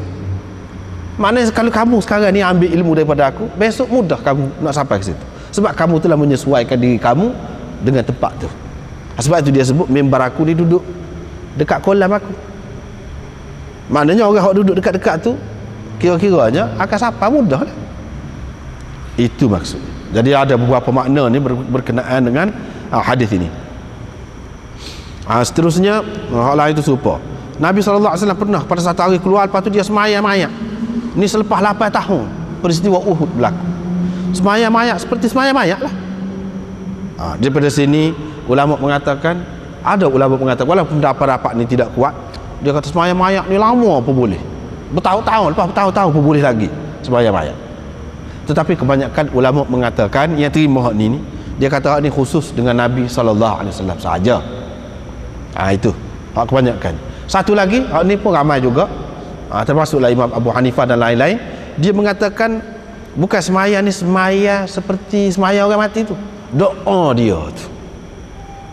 A: Maknanya kalau kamu sekarang ni ambil ilmu daripada aku, besok mudah kamu nak sampai ke situ. Sebab kamu telah menyesuaikan diri kamu dengan tempat tu. Sebab itu dia sebut mimbar aku ni duduk dekat kolam aku. Maknanya orang yang duduk dekat-dekat tu kira-kiranya akan sapa mudah lah. Itu maksud. Jadi ada beberapa makna ni berkenaan dengan hadis ini. Seterusnya hal lain itu serupa. Nabi SAW pernah pada satu hari keluar, lepas tu dia semaya-maya. Ini selepas 8 tahun peristiwa Uhud berlaku. Semaya-maya seperti semaya-maya lah. Daripada sini ulama mengatakan, ada ulama mengatakan walaupun pendapat ni tidak kuat, dia kata semaya-maya ni lama pun boleh, bertahun-tahun, lepas bertahun-tahun pun boleh lagi semaya-maya. Tetapi kebanyakan ulama mengatakan yang terima hak ni, dia kata hak ni khusus dengan Nabi SAW saja. Itu hak kebanyakan. Satu lagi, hak ni pun ramai juga, termasuklah Imam Abu Hanifah dan lain-lain, dia mengatakan bukan semaya ni semaya seperti semaya orang mati tu, doa dia tu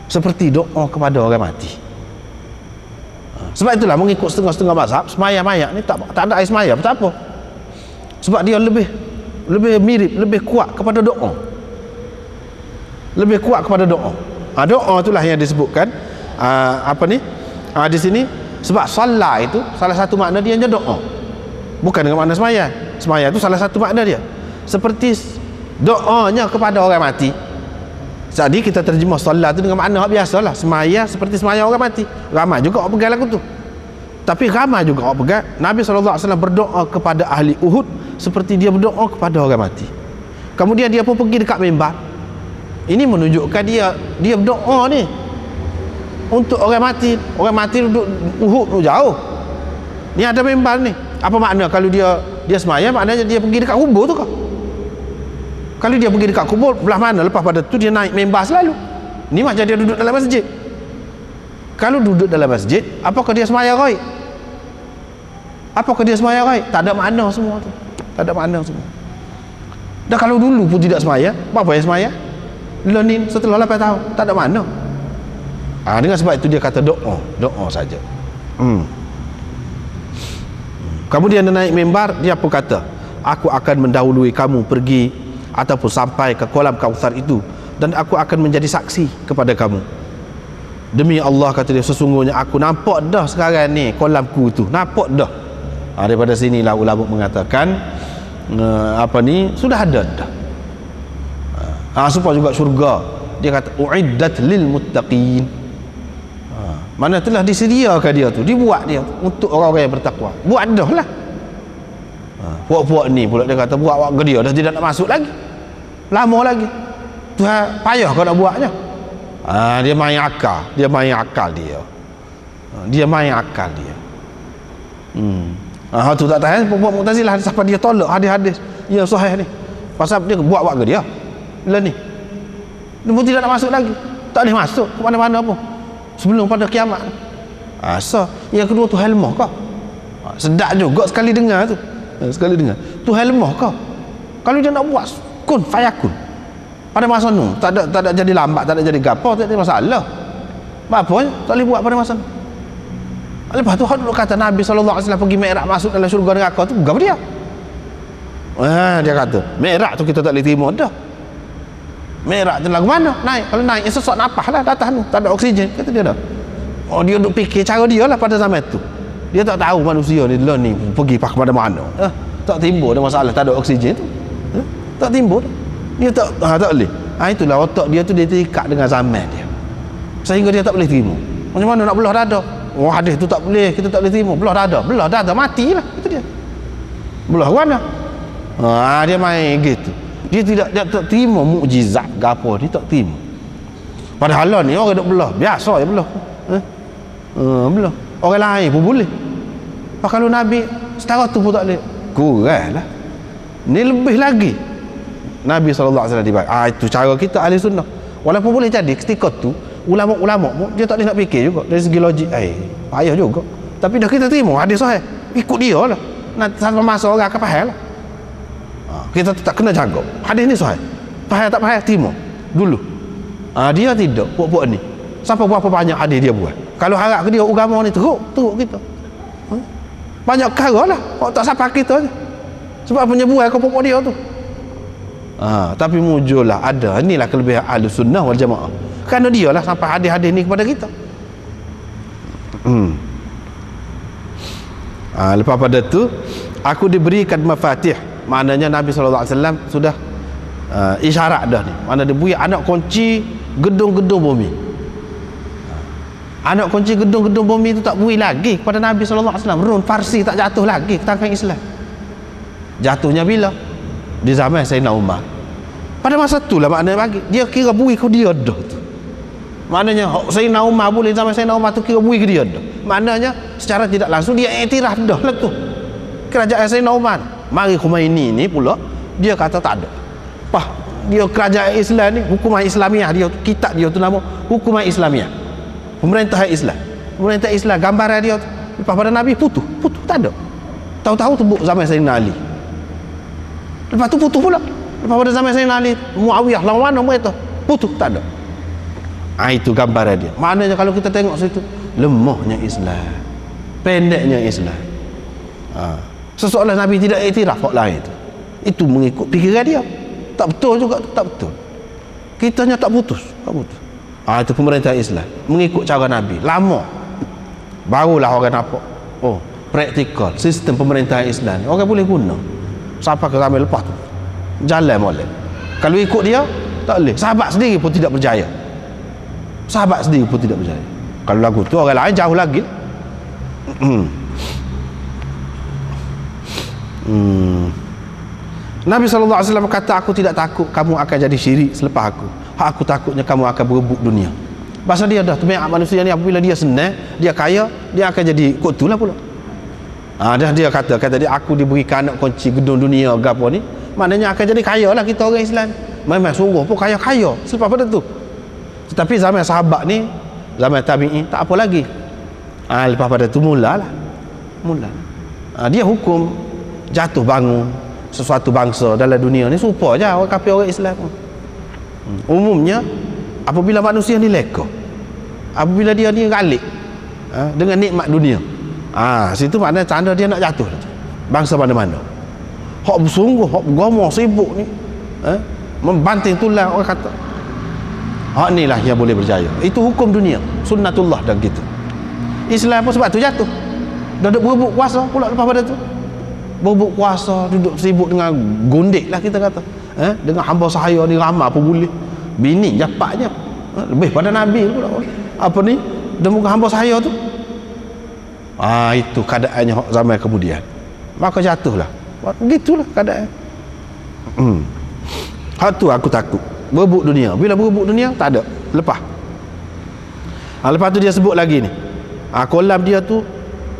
A: seperti doa kepada orang mati. Sebab itulah mengikut setengah-setengah mazhab semaya-maya ni tak ada air semaya, tak apa. Sebab dia lebih lebih mirip, lebih kuat kepada doa. Lebih kuat kepada doa. Doa itulah yang disebutkan di sini, sebab solat itu salah satu makna dia hanya doa. Bukan dengan makna sembahyang. Sembahyang itu salah satu makna dia. Seperti doanya kepada orang mati. Jadi kita terjemah solat itu dengan makna biasalah. Sembahyang seperti sembahyang orang mati. Ramai juga orang pegang lagu tu. Tapi ramai juga orang pegang Nabi SAW berdoa kepada ahli Uhud seperti dia berdoa kepada orang mati. Kemudian dia pun pergi dekat mimbar. Ini menunjukkan dia berdoa ni untuk orang mati. Orang mati duduk Uhud tu jauh. Ni ada mimbar ni. Apa makna kalau dia sembahyang, maknanya dia pergi dekat kubur tu kau. Kalau dia pergi dekat kubur, belah mana lepas pada tu dia naik mimbar selalu. Ni macam dia duduk dalam masjid. Kalau duduk dalam masjid, apakah dia sembahyang ghaib? Apakah dia sembahyang ghaib? Tak ada makna semua tu. Tak ada makna semua. Dan kalau dulu pun tidak sembahyang, apa yang sembahyang? Learning setelah 8 tahun, tak ada makna. Dengan sebab itu dia kata doa saja. Kemudian dia naik mimbar, dia pun kata, aku akan mendahului kamu pergi ataupun sampai ke kolam Kautsar itu, dan aku akan menjadi saksi kepada kamu. Demi Allah, kata dia, sesungguhnya aku nampak dah sekarang ni kolamku tu, nampak dah. Daripada sinilah ulama mengatakan sudah ada dah. Supaya juga syurga, dia kata uiddat lil muttaqin. Mana telah disediakan dia tu, dibuat dia untuk orang-orang yang bertakwa. Buat dah lah. Puak-puak ni pula dia kata buat ke dia dah tidak nak masuk lagi, lama lagi. Tuhan payah kau nak buatnya. Dia main akal dia main akal dia tu tak tahan. Puak Mu'tazilah sampai dia tolak hadis-hadis yang sahih ni, pasal dia buat ke dia lah ni. Dia pun tidak nak masuk lagi, tak boleh masuk ke mana-mana pun sebelum pada kiamat. Yang kedua tu helmah kau. Sedap juga sekali dengar tu. Tu helmah kau. Kalau dia nak buat kun fayakun pada masa nu, tak ada jadi lambat, tak ada jadi gapo, tak ada masalah. Apa tak boleh buat pada masa nu. Lepas tu dulu kata Nabi SAW pergi Mi'raj, masuk dalam syurga neraka tu bukan dia. Dia kata Mi'raj tu kita tak boleh terima dah. Mi'raj tu lagu mana naik? Kalau naik sesak napas lah atas tu, tak ada oksigen, kata dia dah. Dia duk fikir cara dia lah pada zaman tu. Dia tak tahu manusia ni lah ni pergi pada mana. Tak timbul ada masalah, tak ada oksigen tu. Tak timbul. Dia tak boleh. Itulah otak dia tu, dia terikat dengan zaman dia, sehingga dia tak boleh terima. Macam mana nak belah dada? Hadis tu tak boleh, kita tak boleh terima. Belah dada matilah, itu dia. Belah mana? Dia main gitu. Dia tak terima mukjizat ke apa, dia tak terima. Padahal ni orang duk belah, biasa je belah. Belah. Orang lain pun boleh. Kalau Nabi setara tu pun tak boleh, kurang lah. Ni lebih lagi Nabi SAW dibaik. Itu cara kita ahli sunnah. Walaupun boleh jadi ketika tu ulama-ulama dia tak boleh nak fikir juga dari segi logik, payah juga. Tapi dah kita terima hadis sahih, ikut dia lah. Nanti sampai masa orang akan faham lah. Kita tak kena jaga hadis ni sahih, faham tak faham terima dulu. Dia tidak, puak-puak ni sampai berapa banyak hadis dia buat. Kalau harap ke dia agama ni teruk kita, banyak perkara lah tak sampai kita je, sebab penyebuhan ke puak-puak dia tu. Tapi muncullah ada, inilah kelebihan Ahlus Sunnah wal Jamaah, kerana dia lah sampai hadis-hadis ni kepada kita. Lepas pada tu aku diberikan mafatih, maknanya Nabi SAW sudah isyarat dah ni, mana dia beri anak kunci gedung-gedung bumi. Anak kunci gedung-gedung bumi tu tak beri lagi kepada Nabi SAW. Run Farsi tak jatuh lagi ke tangan Islam. Jatuhnya bila? Di zaman Sayyidina Umar. Pada masa tu lah maknanya bagi dia kira bui ke dia dah tu. Maknanya Sayyidina Umar boleh, zaman Sayyidina Umar tu kira bui ke dia dah. Maknanya secara tidak langsung dia iktiraf dah lah tu kerajaan Sayyidina Umar. Mari Khomeini ni pula dia kata tak ada. Dia kerajaan Islam ni, hukuman Islamiah dia, kitab dia tu nama hukuman Islamiah. Pemerintah Islam gambaran dia tu. Lepas pada Nabi putus tak ada. Tahu-tahu tebuk zaman Sayyidina Ali. Lepas tu putus pula. Lepas pada zaman Sayyidina Ali, Muawiyah lawan mana mereka putus tak ada. Itu gambaran dia. Maknanya kalau kita tengok situ, lemahnya Islam, pendeknya Islam. Seseorang Nabi tidak iktiraf hak lain tu. Itu mengikut fikiran dia. Tak betul juga tu, tak betul. Kitanya tak putus, tak putus. Itu pemerintah Islam mengikut cara Nabi. Lama barulah orang nampak, oh, praktikal sistem pemerintahan Islam orang boleh guna sampai ke ramai lepas tu jalan boleh. Kalau ikut dia tak boleh. Sahabat sendiri pun tidak berjaya. Sahabat sendiri pun tidak berjaya. Kalau lagu tu orang lain jauh lagi. Nabi SAW kata, aku tidak takut kamu akan jadi syirik selepas aku. Aku takutnya kamu akan berebut dunia. Pasal dia dah teman manusia ni, apabila dia senang, dia kaya, dia akan jadi kotu lah pula. Dia kata dia, aku diberikan anak kunci gedung dunia gapo ni, maknanya akan jadi kaya lah kita orang Islam. Memang sungguh pun kaya-kaya selepas pada tu. Tetapi zaman sahabat ni, zaman tabi'in, tak apa lagi. Lepas pada tu mula. Dia hukum jatuh bangun sesuatu bangsa dalam dunia ni serupa je orang kafir orang Islam. Umumnya apabila manusia ni leka, apabila dia ni galik dengan nikmat dunia, situ maknanya tanda dia nak jatuh bangsa mana-mana. Hak bersungguh, hak bergomor sibuk ni, membanting tulang, orang kata hak ni lah yang boleh berjaya. Itu hukum dunia, sunnatullah dan gitu. Islam pun sebab tu jatuh. Dah duduk berebut kuasa pula lepas pada tu. Berebut kuasa, duduk sibuk dengan gondek lah kita kata. Dengan hamba sahaya ni ramai apa boleh. Bini japaknya lebih pada Nabi pula. Apa ni? Dan muka hamba sahaya tu. Itu keadaannya zaman kemudian. Maka jatuhlah. Begitulah keadaan. Hak tu aku takut. Berebut dunia. Bila berebut dunia tak ada. Lepas. Lepas tu dia sebut lagi ni. Kolam dia tu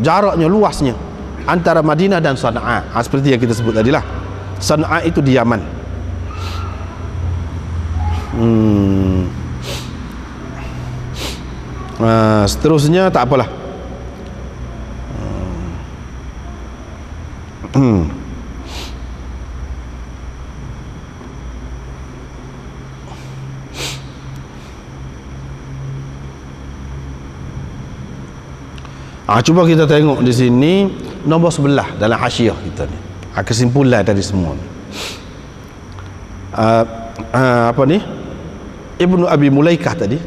A: jaraknya, luasnya antara Madinah dan Sana'a. Seperti yang kita sebut tadi lah. Sana'a itu di Yaman. Seterusnya tak apalah. Cuba kita tengok di sini nombor 11 dalam hasyiah kita ni. Kesimpulan dari semua ni. Apa ni? Ibnu Abi Mulaikah tadi.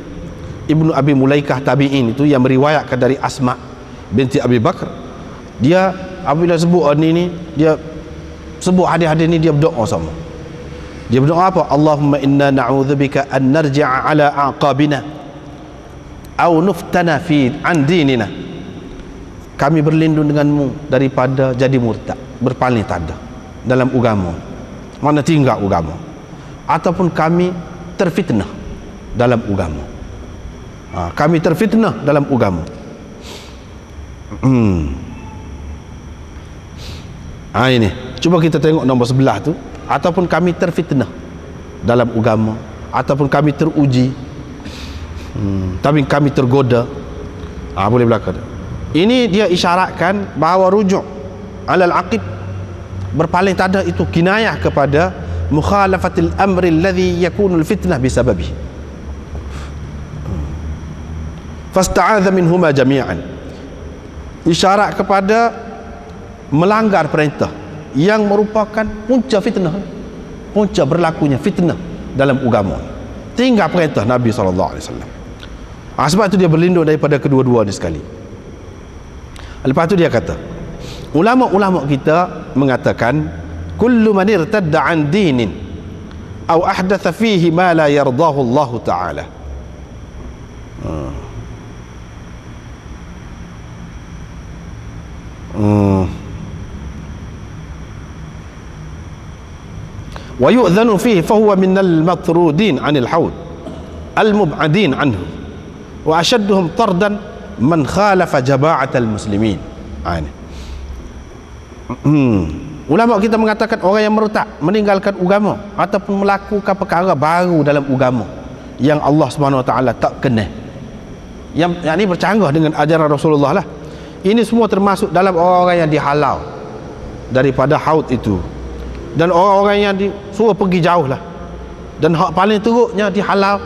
A: Ibnu Abi Mulaikah tabi'in itu yang meriwayatkan dari Asma binti Abi Bakar. Dia apabila sebut ni dia sebut hadis-hadis ni, dia berdoa sama. Dia berdoa apa? Allahumma inna na'udzubika an narji'a ala aqabina aw nuftana fi an dinina. Kami berlindung denganmu daripada jadi murtad, berpaling tanda dalam agama, mana tinggal agama, ataupun kami terfitnah dalam agama. Kami terfitnah dalam agama. Ini cuba kita tengok nombor 11 tu. Ataupun kami terfitnah dalam agama, ataupun kami teruji, tapi kami tergoda. Boleh belakang. Ini dia isyaratkan bahawa rujuk alal aqib, berpaling tanda, itu kinayah kepada mukhalafatil amri alladhi yakunul fitnah bisababi. Fasta'adha minhuma jami'an. Isyarat kepada melanggar perintah yang merupakan punca fitnah, punca berlakunya fitnah dalam agama. Tinggal perintah Nabi SAW. Sebab itu dia berlindung daripada kedua-dua ni sekali. Lepas tu dia kata, ulama-ulama kita mengatakan, kullu man irtadda an dinin aw ahdatha fihi ma la yardahu Allah Ta'ala. Wa yu'dhanu fihi fahuwa minal matrudin anil hawd al-mub'adin anhu wa ashadduhum tardan man khalafa jama'atal muslimin. Ulama kita mengatakan orang yang murtad, meninggalkan agama ataupun melakukan perkara baru dalam agama yang Allah SWT tak kenal, yang ini bercanggah dengan ajaran Rasulullah lah, ini semua termasuk dalam orang-orang yang dihalau daripada haud itu, dan orang-orang yang disuruh pergi jauh lah. Dan hak paling teruknya dihalau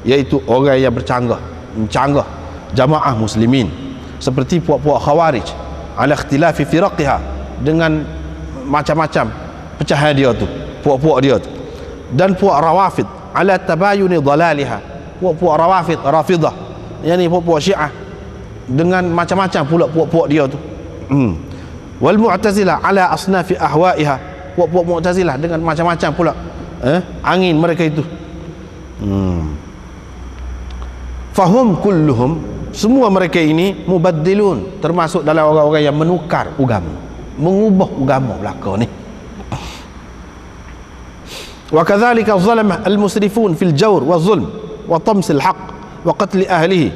A: iaitu orang yang mencanggah jamaah muslimin, seperti puak-puak khawarij ala ikhtilafi firaqiha, dengan macam-macam pecahan dia tu, puak-puak dia tu. Dan puak Rawafid ala tabayuni dhalaliha, puak-puak Rawafid, Rafidah, yakni puak-puak Syiah dengan macam-macam pula puak-puak dia tu. Wal Mu'tazilah ala asnafi ahwaiha, puak-puak Mu'tazilah dengan macam-macam pula angin mereka itu. Fahum kulluhum, semua mereka ini mubaddilun, termasuk dalam orang-orang yang menukar agama, mengubah agama belaka ni. Wa kadzalika zalama al-musrifun fil jawr wa zulm wa tams al-haq wa qatl ahlihi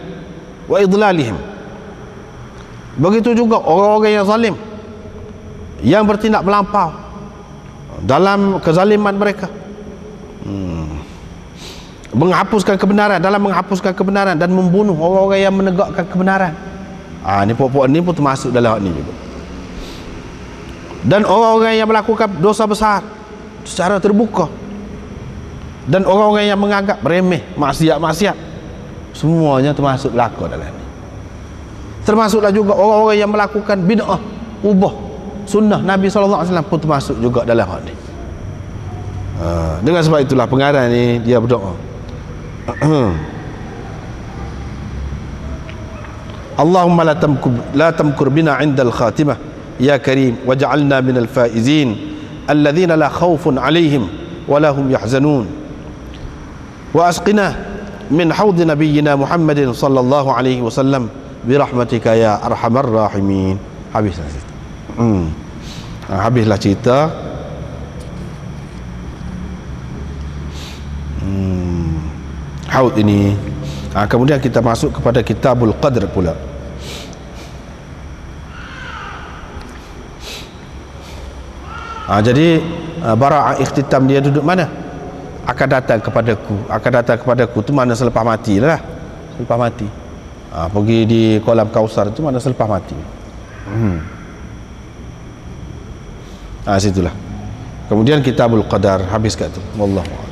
A: wa idlalihim. Begitu juga orang-orang yang zalim, yang bertindak melampau dalam kezaliman mereka, menghapuskan kebenaran, dalam menghapuskan kebenaran dan membunuh orang-orang yang menegakkan kebenaran. Ni puak-puak ni pun termasuk dalam hal ni juga. Dan orang-orang yang melakukan dosa besar secara terbuka, dan orang-orang yang menganggap remeh maksiat-maksiat, semuanya termasuk belaka dalam ni. Termasuklah juga orang-orang yang melakukan bid'ah, ubah sunnah Nabi SAW pun termasuk juga dalam hal ni. Dengan sebab itulah pengarang ni dia berdoa, Allahumma la tamkur bina 'indal khatimah ya karim waj'alna minal faizin alladhina la khawfun 'alaihim wa la hum yahzanun wa asqina min haud nabiyyina Muhammadin sallallahu alaihi wasallam bi rahmatika ya arhamar rahimin. Habislah cerita. Habislah cerita. Haud ini. Kemudian kita masuk kepada Kitabul Qadr pula. Jadi bara'ah ikhtitam dia duduk mana? Akan datang kepadaku tu mana selepas mati lah, selepas mati. Pergi di kolam Kausar tu mana selepas mati. Situlah. Kemudian Kitabul Qadar, habis kat tu. Wallahu